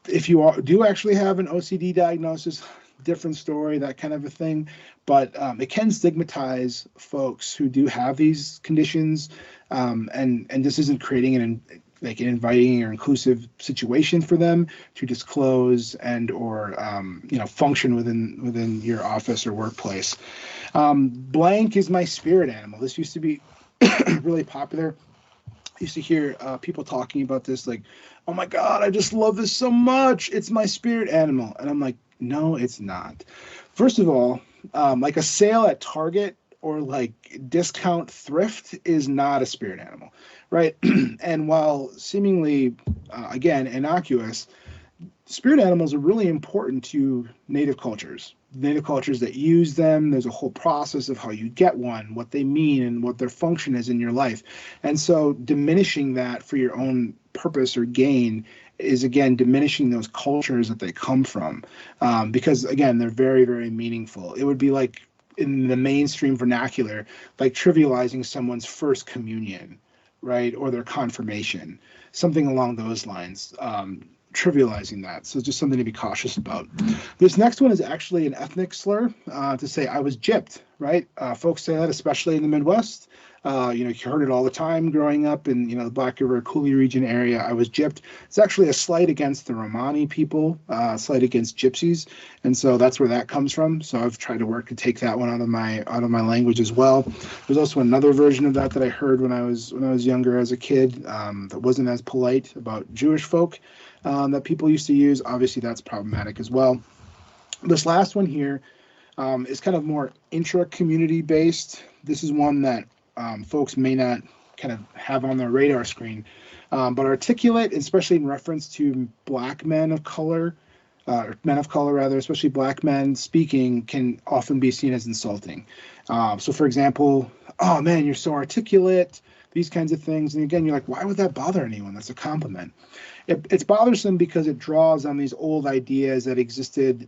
If you do actually have an OCD diagnosis, different story, that kind of a thing. But it can stigmatize folks who do have these conditions, and this isn't creating an inviting or inclusive situation for them to disclose and or function within your office or workplace. Blank is my spirit animal. This used to be really popular. I used to hear people talking about this oh my God, I just love this so much. It's my spirit animal. And I'm like, no, it's not. First of all, a sale at Target or discount thrift is not a spirit animal, right? And while seemingly, again, innocuous, spirit animals are really important to native cultures. Native cultures that use them, there's a whole process of how you get one, what they mean, and what their function is in your life. And so diminishing that for your own purpose or gain is, again, diminishing those cultures that they come from, because, again, they're very, very meaningful. It would be like, in the mainstream vernacular, like trivializing someone's first communion, right, or their confirmation, something along those lines. Trivializing that. So just something to be cautious about. This next one is actually an ethnic slur, to say I was gypped, right? Folks say that, especially in the Midwest. You heard it all the time growing up in, the Black River Coulee region area. I was gypped. It's actually a slight against the Romani people, slight against gypsies. And so that's where that comes from. So I've tried to work to take that one out of my language as well. There's also another version of that I heard when I was younger as a kid, that wasn't as polite, about Jewish folk, that people used to use. Obviously, that's problematic as well. This last one here is kind of more intra-community based. This is one that folks may not kind of have on their radar screen, but articulate, especially in reference to Black men of color, men of color rather, especially Black men speaking, can often be seen as insulting. So for example, oh man, you're so articulate, these kinds of things. And again, you're like, why would that bother anyone? That's a compliment. It's bothersome because it draws on these old ideas that existed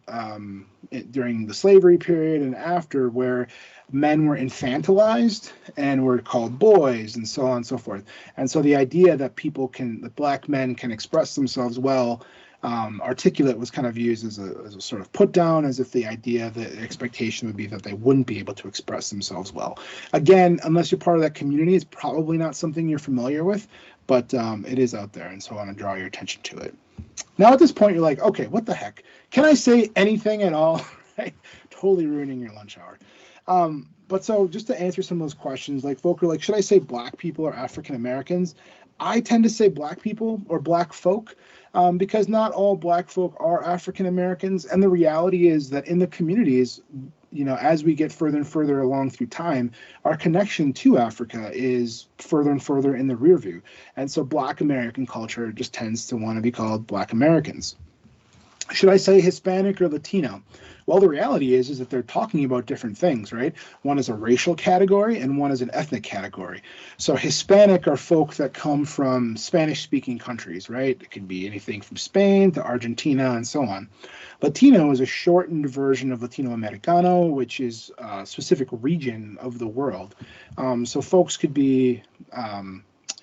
during the slavery period and after, where men were infantilized and were called boys and so on and so forth. And so the idea that Black men can express themselves well, articulate, was kind of used as a sort of put down, as if the expectation would be that they wouldn't be able to express themselves well. Again, unless you're part of that community, it's probably not something you're familiar with, but it is out there, and so I want to draw your attention to it. Now at this point, you're like, okay, what the heck? Can I say anything at all? Right? Totally ruining your lunch hour. But so just to answer some of those questions, like folk are like, should I say Black people or African Americans? I tend to say Black people or Black folk, because not all Black folk are African Americans. And the reality is that in the communities, as we get further and further along through time, our connection to Africa is further and further in the rear view. And so Black American culture just tends to want to be called Black Americans. Should I say Hispanic or Latino? Well, the reality is that they're talking about different things, right? One is a racial category and one is an ethnic category. So Hispanic are folk that come from Spanish-speaking countries, right? It could be anything from Spain to Argentina and so on. Latino is a shortened version of Latino Americano, which is a specific region of the world. So folks could be,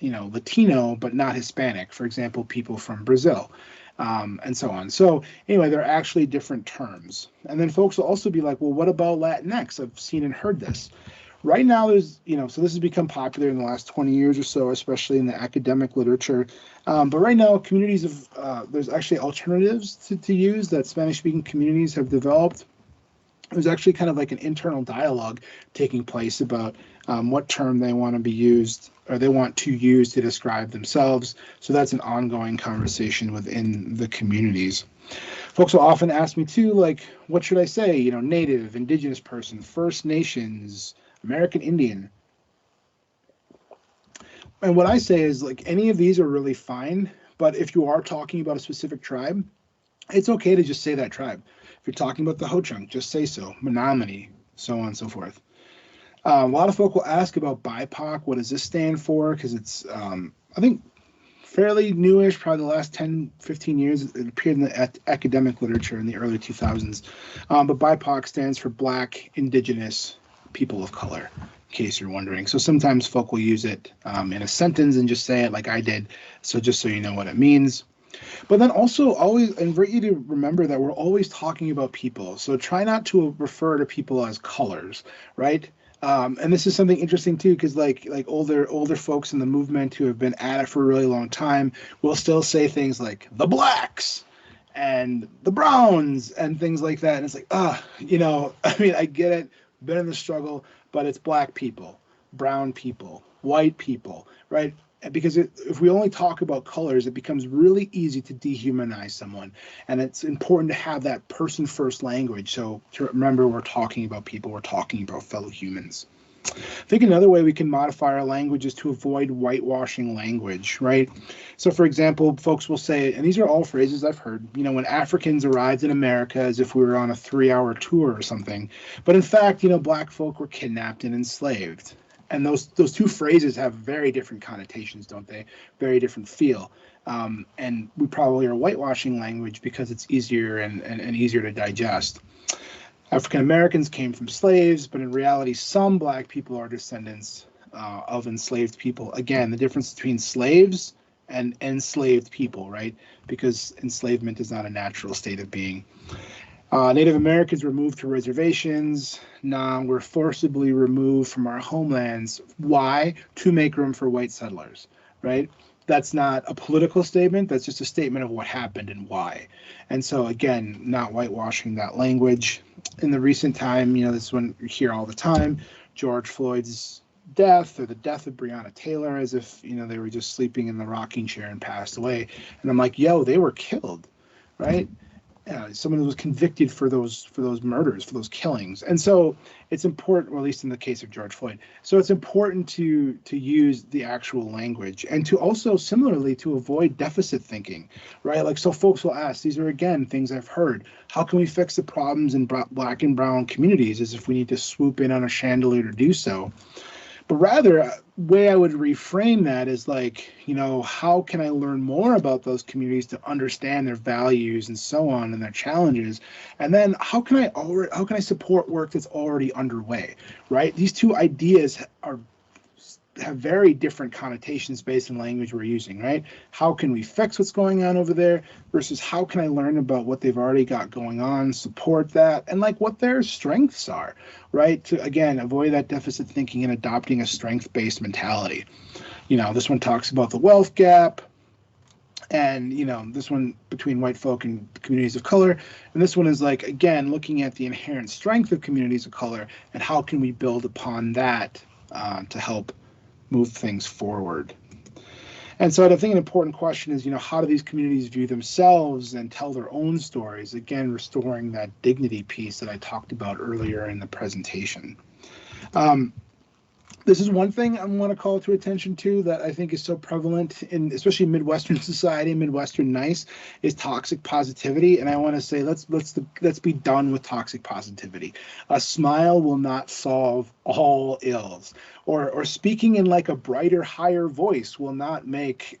Latino, but not Hispanic. For example, people from Brazil. And so on. So anyway, they're actually different terms. And then folks will also be like, well, what about Latinx? I've seen and heard this. Right now, there's, so this has become popular in the last 20 years or so, especially in the academic literature. But right now, communities there's actually alternatives to use that Spanish-speaking communities have developed. There's actually kind of like an internal dialogue taking place about what term they want to use to describe themselves. So that's an ongoing conversation within the communities. Folks will often ask me too, like, what should I say? Native, Indigenous person, First Nations, American Indian. And what I say is, like, any of these are really fine, but if you are talking about a specific tribe, it's okay to just say that tribe. If you're talking about the Ho-Chunk, just say so. Menominee, so on and so forth. A lot of folk will ask about BIPOC. What does this stand for? Because it's, I think, fairly newish, probably the last 10, 15 years. It appeared in the academic literature in the early 2000s. But BIPOC stands for Black, Indigenous, People of Color, in case you're wondering. So sometimes folk will use it in a sentence and just say it like I did. So just so you know what it means. But then also always invite you to remember that we're always talking about people. So try not to refer to people as colors, right? And this is something interesting too, because like older folks in the movement who have been at it for a really long time will still say things like the blacks and the browns and things like that. And it's like, I get it, been in the struggle, but it's Black people, brown people, white people, right? Because if we only talk about colors, it becomes really easy to dehumanize someone. And it's important to have that person-first language. So to remember, we're talking about people, we're talking about fellow humans. I think another way we can modify our language is to avoid whitewashing language, right? So, for example, folks will say, and these are all phrases I've heard, when Africans arrived in America as if we were on a 3-hour tour or something. But in fact, Black folk were kidnapped and enslaved. And those two phrases have very different connotations, don't they? Very different feel. And we probably are whitewashing language because it's easier and easier to digest. African Americans came from slaves, but in reality, some Black people are descendants of enslaved people. Again, the difference between slaves and enslaved people, right? Because enslavement is not a natural state of being. Native Americans were moved to reservations. Now we're forcibly removed from our homelands. Why? To make room for white settlers, right? That's not a political statement. That's just a statement of what happened and why. And so, again, not whitewashing that language. In the recent time, this one you hear all the time, George Floyd's death or the death of Breonna Taylor, as if, they were just sleeping in the rocking chair and passed away. And I'm like, yo, they were killed, right? Someone who was convicted for those murders, for those killings. And so it's important, or at least in the case of George Floyd, so it's important to use the actual language and to also similarly to avoid deficit thinking, right? Like, so folks will ask, these are again things I've heard, how can we fix the problems in Black and brown communities, as if we need to swoop in on a chandelier to do so. But rather, way I would reframe that is like, how can I learn more about those communities to understand their values and so on and their challenges? And then how can I support work that's already underway, right? These two ideas have very different connotations based on language we're using, right? How can we fix what's going on over there versus how can I learn about what they've already got going on, support that, and like what their strengths are, right? To, again, avoid that deficit thinking and adopting a strength-based mentality. This one talks about the wealth gap, and this one between white folk and communities of color, and this one is like, again, looking at the inherent strength of communities of color and how can we build upon that to help move things forward. And so I think an important question is, how do these communities view themselves and tell their own stories? Again, restoring that dignity piece that I talked about earlier in the presentation. This is one thing I want to call to attention to that I think is so prevalent in, especially Midwestern society, Midwestern nice, is toxic positivity. And I want to say, let's be done with toxic positivity. A smile will not solve all ills, or speaking in like a brighter, higher voice will not make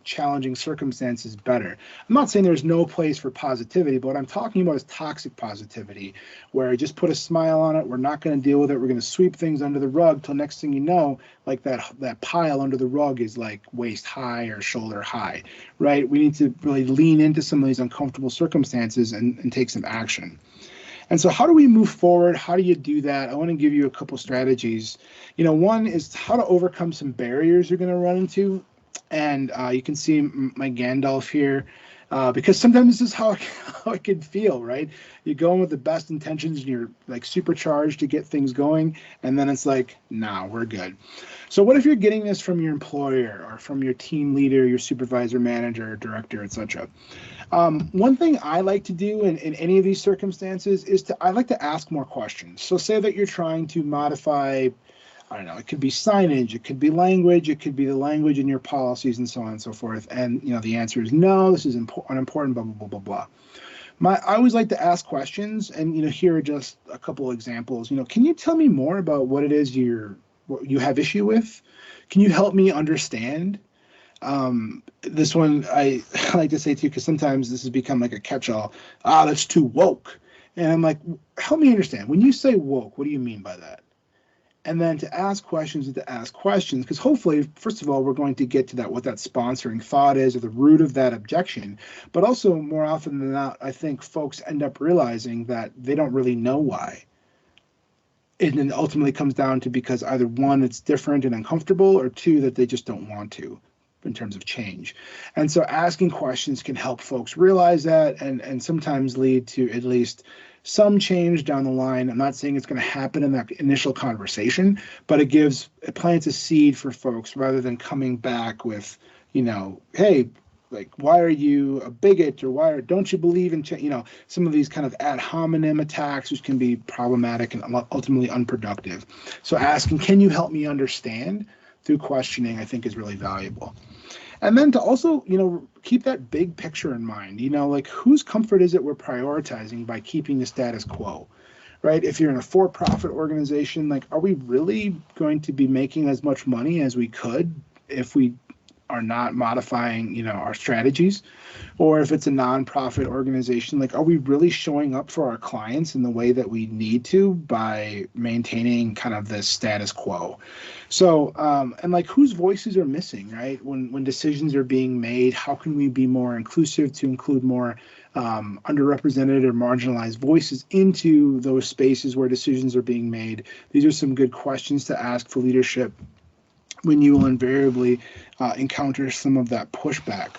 challenging circumstances better. I'm not saying there's no place for positivity, but what I'm talking about is toxic positivity, where just put a smile on it. We're not going to deal with it. We're going to sweep things under the rug till next thing you know, like that pile under the rug is like waist high or shoulder high, right? We need to really lean into some of these uncomfortable circumstances and take some action. And so how do we move forward? How do you do that? I want to give you a couple strategies. One is how to overcome some barriers you're going to run into. And you can see my Gandalf here, because sometimes this is how it can feel, right? You go in with the best intentions and you're like supercharged to get things going. And then it's like, nah, we're good. So what if you're getting this from your employer or from your team leader, your supervisor, manager, director, etc.? One thing I like to do in any of these circumstances is I like to ask more questions. So say that you're trying to modify, I don't know, it could be signage, it could be language, it could be the language in your policies and so on and so forth. And, the answer is no, this is unimportant, blah, blah, blah, blah, blah. I always like to ask questions, and, here are just a couple of examples. Can you tell me more about what it is what you have issue with? Can you help me understand? This one I like to say too, because sometimes this has become like a catch-all. That's too woke. And I'm like, help me understand. When you say woke, what do you mean by that? And then to ask questions, because hopefully, first of all, we're going to get to what that sponsoring thought is, or the root of that objection. But also, more often than not, I think folks end up realizing that they don't really know why. And then ultimately comes down to because either one, it's different and uncomfortable, or two, that they just don't want to in terms of change. And so asking questions can help folks realize that and sometimes lead to at least some change down the line. I'm not saying it's going to happen in that initial conversation, but it plants a seed for folks rather than coming back with, hey, like, why are you a bigot, or don't you believe in, some of these kind of ad hominem attacks, which can be problematic and ultimately unproductive. So asking, can you help me understand, through questioning, I think is really valuable. And then to also, keep that big picture in mind, like whose comfort is it we're prioritizing by keeping the status quo, right? If you're in a for-profit organization, like, are we really going to be making as much money as we could if we are not modifying, our strategies? Or if it's a nonprofit organization, like, are we really showing up for our clients in the way that we need to by maintaining kind of this status quo? So, and like, whose voices are missing, right? When decisions are being made, how can we be more inclusive to include more underrepresented or marginalized voices into those spaces where decisions are being made? These are some good questions to ask for leadership when you will invariably encounter some of that pushback.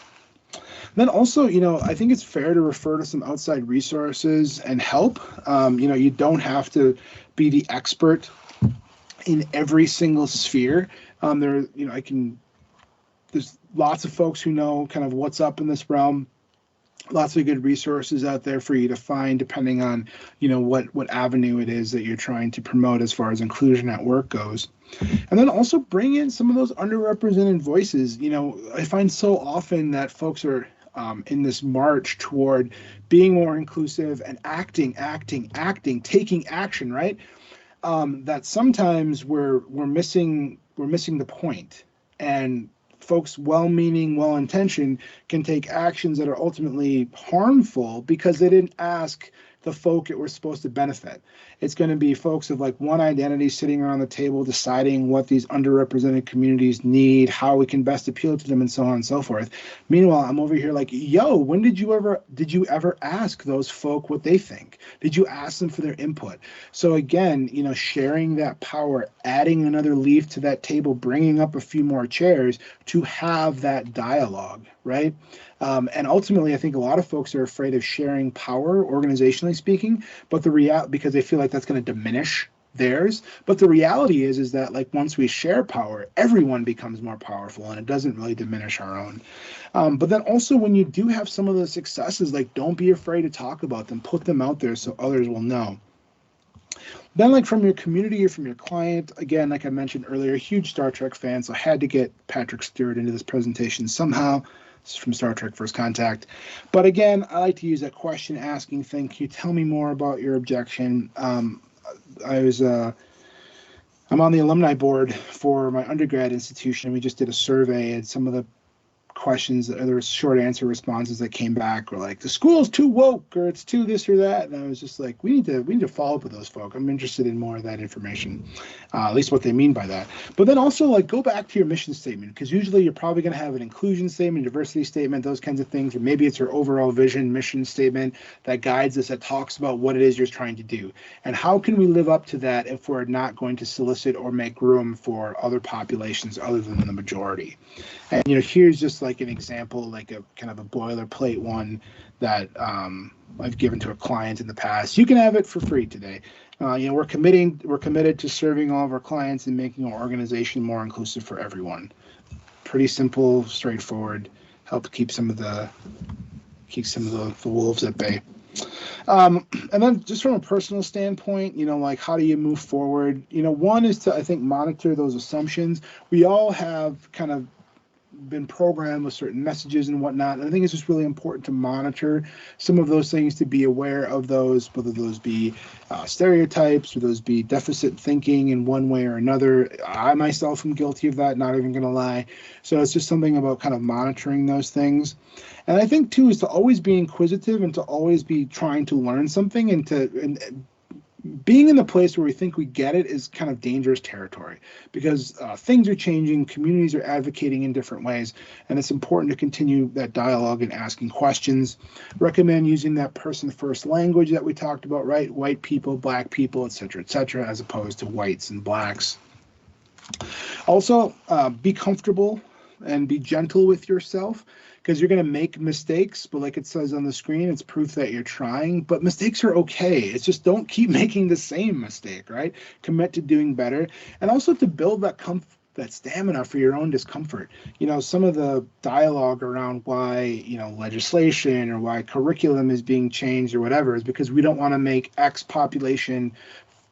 Then also, I think it's fair to refer to some outside resources and help. You don't have to be the expert in every single sphere. There's lots of folks who know kind of what's up in this realm. Lots of good resources out there for you to find, depending on, what avenue it is that you're trying to promote as far as inclusion at work goes. And then also bring in some of those underrepresented voices. I find so often that folks are in this march toward being more inclusive and acting, taking action, right? That sometimes we're missing the point. And folks, well-meaning, well-intentioned, can take actions that are ultimately harmful because they didn't ask the folk it was supposed to benefit. It's going to be folks of like one identity sitting around the table deciding what these underrepresented communities need, how we can best appeal to them, and so on and so forth. Meanwhile, I'm over here like, yo, when did you ever ask those folk what they think? Did you ask them for their input? So again, sharing that power, adding another leaf to that table, bringing up a few more chairs to have that dialogue, right? And ultimately, I think a lot of folks are afraid of sharing power, organizationally speaking, but because they feel like that's going to diminish theirs. But the reality is that like once we share power, everyone becomes more powerful, and it doesn't really diminish our own. But then also, when you do have some of the successes, like, don't be afraid to talk about them, put them out there so others will know. Then, like, from your community or from your client, again, like I mentioned earlier, huge Star Trek fan, so I had to get Patrick Stewart into this presentation somehow. This is from Star Trek First Contact. But again, I like to use that question asking thing. Can you tell me more about your objection? I'm on the alumni board for my undergrad institution. We just did a survey, and some of the questions, there were short answer responses that came back were like, the school's too woke, or it's too this or that. And I was just like, we need to follow up with those folk. I'm interested in more of that information, at least what they mean by that. But then also, like, go back to your mission statement, because usually you're probably going to have an inclusion statement, diversity statement, those kinds of things, or maybe it's your overall vision, mission statement that guides us, that talks about what it is you're trying to do. And how can we live up to that if we're not going to solicit or make room for other populations other than the majority? And, here's just like an example, like a kind of a boilerplate one that I've given to a client in the past. You can have it for free today. We're committed to serving all of our clients and making our organization more inclusive for everyone. Pretty simple, straightforward, help keep some of the wolves at bay. And then just from a personal standpoint, like, how do you move forward? One is to, I think, monitor those assumptions. We all have kind of been programmed with certain messages and whatnot. And I think it's just really important to monitor some of those things, to be aware of those, whether those be stereotypes or those be deficit thinking in one way or another. I myself am guilty of that, not even going to lie. So it's just something about kind of monitoring those things. And I think too is to always be inquisitive and to always be trying to learn something, and being in the place where we think we get it is kind of dangerous territory, because things are changing, communities are advocating in different ways, and it's important to continue that dialogue and asking questions. Recommend using that person-first language that we talked about, right? White people, black people, et cetera, as opposed to whites and blacks. Also, be comfortable and be gentle with yourself, because you're going to make mistakes, but like it says on the screen, it's proof that you're trying. But mistakes are okay. It's just don't keep making the same mistake, right? Commit to doing better, and also to build that that stamina for your own discomfort. You know, some of the dialogue around why, you know, legislation or why curriculum is being changed or whatever is because we don't want to make X population,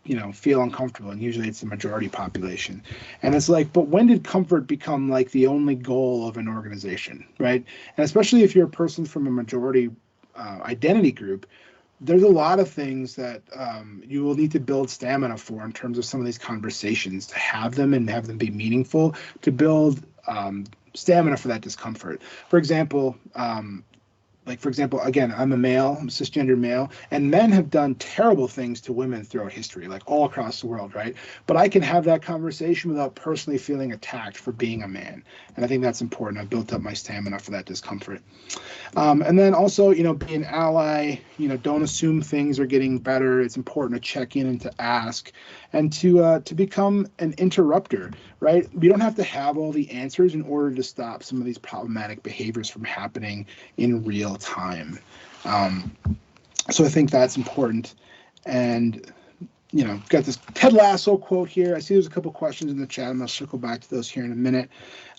you know, feel uncomfortable, and usually it's the majority population. And it's like, but when did comfort become like the only goal of an organization, right? And especially if you're a person from a majority identity group, there's a lot of things that you will need to build stamina for in terms of some of these conversations, to have them and have them be meaningful, to build stamina for that discomfort. For example, again, I'm a male, I'm a cisgender male, and men have done terrible things to women throughout history, like all across the world, right? But I can have that conversation without personally feeling attacked for being a man. And I think that's important. I've built up my stamina for that discomfort. And then also, you know, be an ally, you know, don't assume things are getting better. It's important to check in and to ask, and to become an interrupter, right? We don't have to have all the answers in order to stop some of these problematic behaviors from happening in real time. So I think that's important. And, you know, got this Ted Lasso quote here. I see there's a couple questions in the chat. I'm going to circle back to those here in a minute.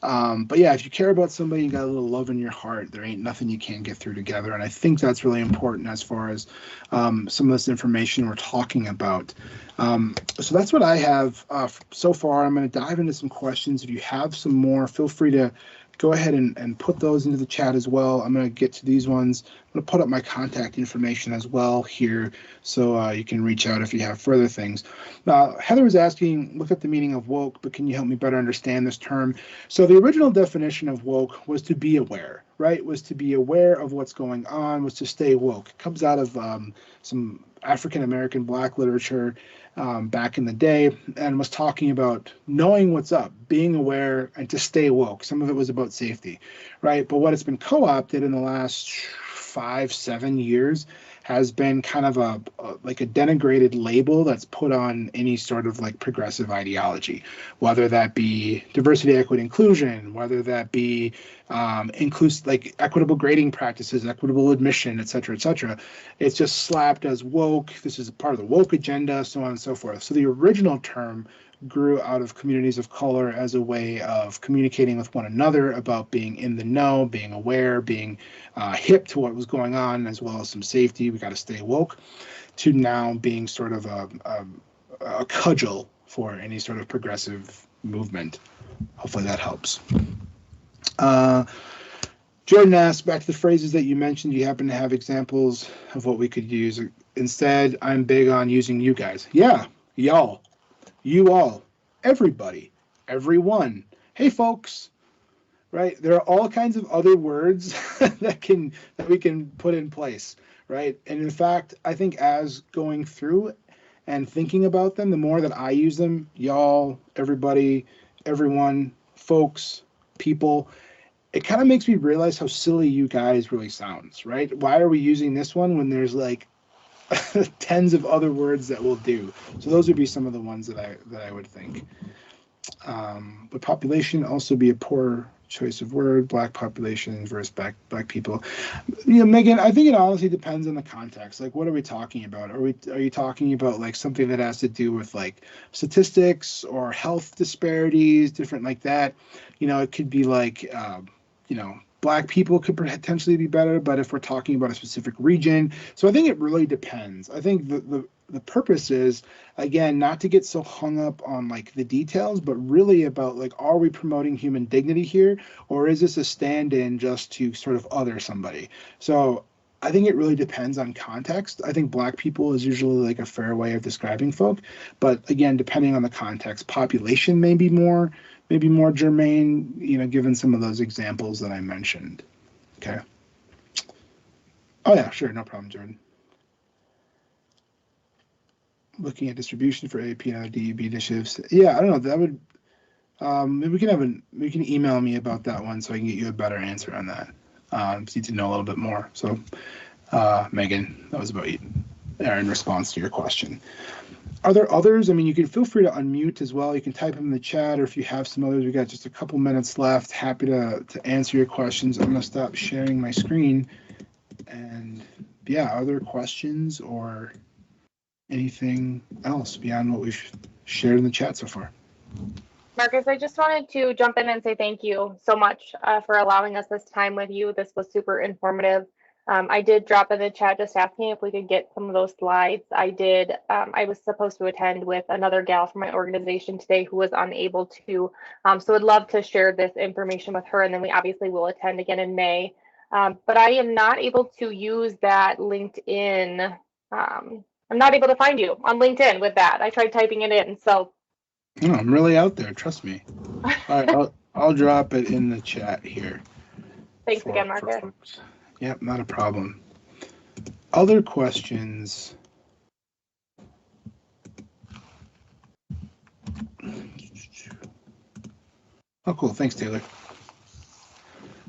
But yeah, if you care about somebody, you got a little love in your heart, there ain't nothing you can't get through together. And I think that's really important as far as some of this information we're talking about. So that's what I have so far. I'm going to dive into some questions. If you have some more, feel free to go ahead and put those into the chat as well. I'm going to get to these ones. I'm going to put up my contact information as well here, so you can reach out if you have further things. Heather was asking, look at the meaning of woke, but can you help me better understand this term? So the original definition of woke was to be aware, right? Was to be aware of what's going on, was to stay woke. It comes out of some African-American Black literature back in the day, and was talking about knowing what's up, being aware, and to stay woke. Some of it was about safety, right? But what it's been co-opted in the last 5-7 years has been kind of a denigrated label that's put on any sort of like progressive ideology, whether that be diversity, equity, inclusion, whether that be like equitable grading practices, equitable admission, et cetera, et cetera. It's just slapped as woke. This is a part of the woke agenda, so on and so forth. So the original term grew out of communities of color as a way of communicating with one another about being in the know, being aware, being hip to what was going on, as well as some safety. We got to stay woke, to now being sort of a cudgel for any sort of progressive movement. Hopefully that helps. Jordan asked, back to the phrases that you mentioned, do you happen to have examples of what we could use? Instead, I'm big on using you guys. Yeah, y'all. You all, everybody, everyone. Hey, folks, right? There are all kinds of other words that we can put in place, right? And in fact, I think as going through and thinking about them, the more that I use them, y'all, everybody, everyone, folks, people, it kind of makes me realize how silly you guys really sounds, right? Why are we using this one when there's like tens of other words that will do? So those would be some of the ones that I would think. But population also be a poor choice of word. Black population versus black people. You know, Megan, I think it honestly depends on the context. Like, what are we talking about? Are you talking about like something that has to do with like statistics or health disparities, different like that? You know, it could be like you know, Black people could potentially be better, but if we're talking about a specific region, so I think it really depends. I think the purpose is, again, not to get so hung up on like the details, but really about like, are we promoting human dignity here, or is this a stand-in just to sort of other somebody? So I think it really depends on context. I think Black people is usually like a fair way of describing folk, but again, depending on the context, population may be more germane, you know, given some of those examples that I mentioned. Okay. Oh yeah, sure, no problem, Jordan. Looking at distribution for AP and other DEB initiatives. Yeah, I don't know. That would maybe we can email me about that one so I can get you a better answer on that. Just need to know a little bit more. So, Megan, that was about you, in response to your question. Are there others? I mean, you can feel free to unmute as well. You can type them in the chat, or if you have some others, we got just a couple minutes left. Happy to answer your questions. I'm going to stop sharing my screen. And yeah, are there questions or anything else beyond what we've shared in the chat so far? Marcus, I just wanted to jump in and say thank you so much for allowing us this time with you. This was super informative. I did drop in the chat just asking if we could get some of those slides. I did. I was supposed to attend with another gal from my organization today who was unable to. So I'd love to share this information with her, and then we obviously will attend again in May. But I am not able to use that LinkedIn. I'm not able to find you on LinkedIn with that. I tried typing it in, so. No, I'm really out there. Trust me. All right, I'll drop it in the chat here. Thanks for again, Marcus. folks. Yep, not a problem. Other questions? Oh, cool. Thanks, Taylor.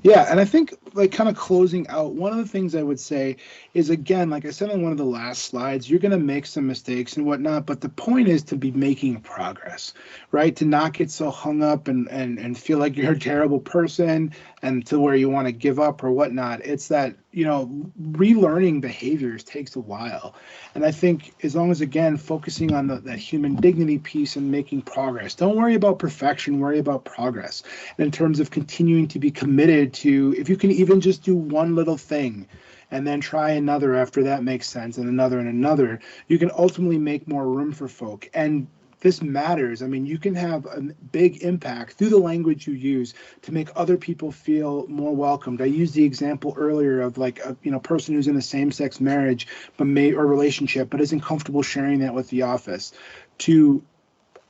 Yeah, and I think like kind of closing out, one of the things I would say is, again, like I said on one of the last slides, you're going to make some mistakes and whatnot, but the point is to be making progress, right? To not get so hung up and feel like you're a terrible person and to where you want to give up or whatnot. It's that, you know, relearning behaviors takes a while. And I think as long as, again, focusing on that human dignity piece and making progress, don't worry about perfection, worry about progress. And in terms of continuing to be committed to, if you can even just do one little thing and then try another after that makes sense, and another, you can ultimately make more room for folk. And this matters. I mean, you can have a big impact through the language you use to make other people feel more welcomed. I used the example earlier of like a person who's in a same-sex marriage or relationship but isn't comfortable sharing that with the office, to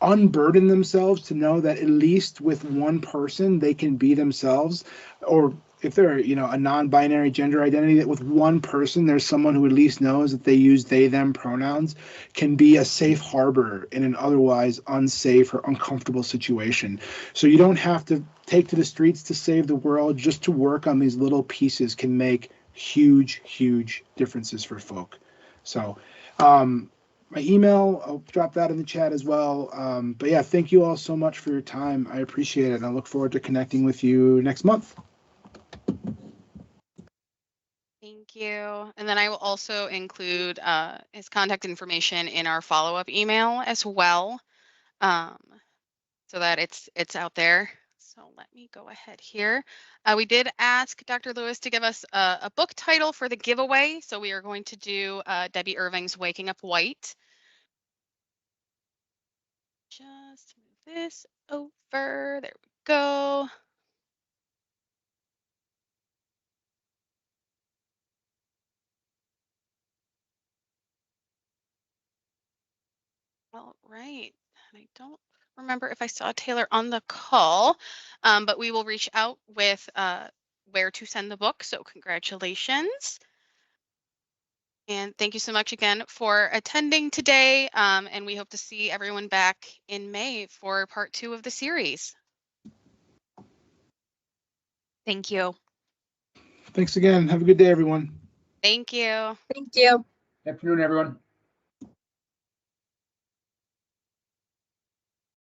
unburden themselves, to know that at least with one person they can be themselves, or if they're a non-binary gender identity, that with one person there's someone who at least knows that they use they them pronouns, can be a safe harbor in an otherwise unsafe or uncomfortable situation. So you don't have to take to the streets to save the world. Just to work on these little pieces can make huge differences for folk. So my email, I'll drop that in the chat as well. But yeah, thank you all so much for your time. I appreciate it. And I look forward to connecting with you next month. Thank you. And then I will also include his contact information in our follow-up email as well, so that it's out there. So let me go ahead here. We did ask Dr. Lewis to give us a book title for the giveaway. So we are going to do Debbie Irving's Waking Up White. Just move this over. There we go. All right. I don't remember if I saw Taylor on the call, but we will reach out with where to send the book. So congratulations. And thank you so much again for attending today. And we hope to see everyone back in May for part 2 of the series. Thank you. Thanks again. Have a good day, everyone. Thank you. Thank you. Afternoon, everyone.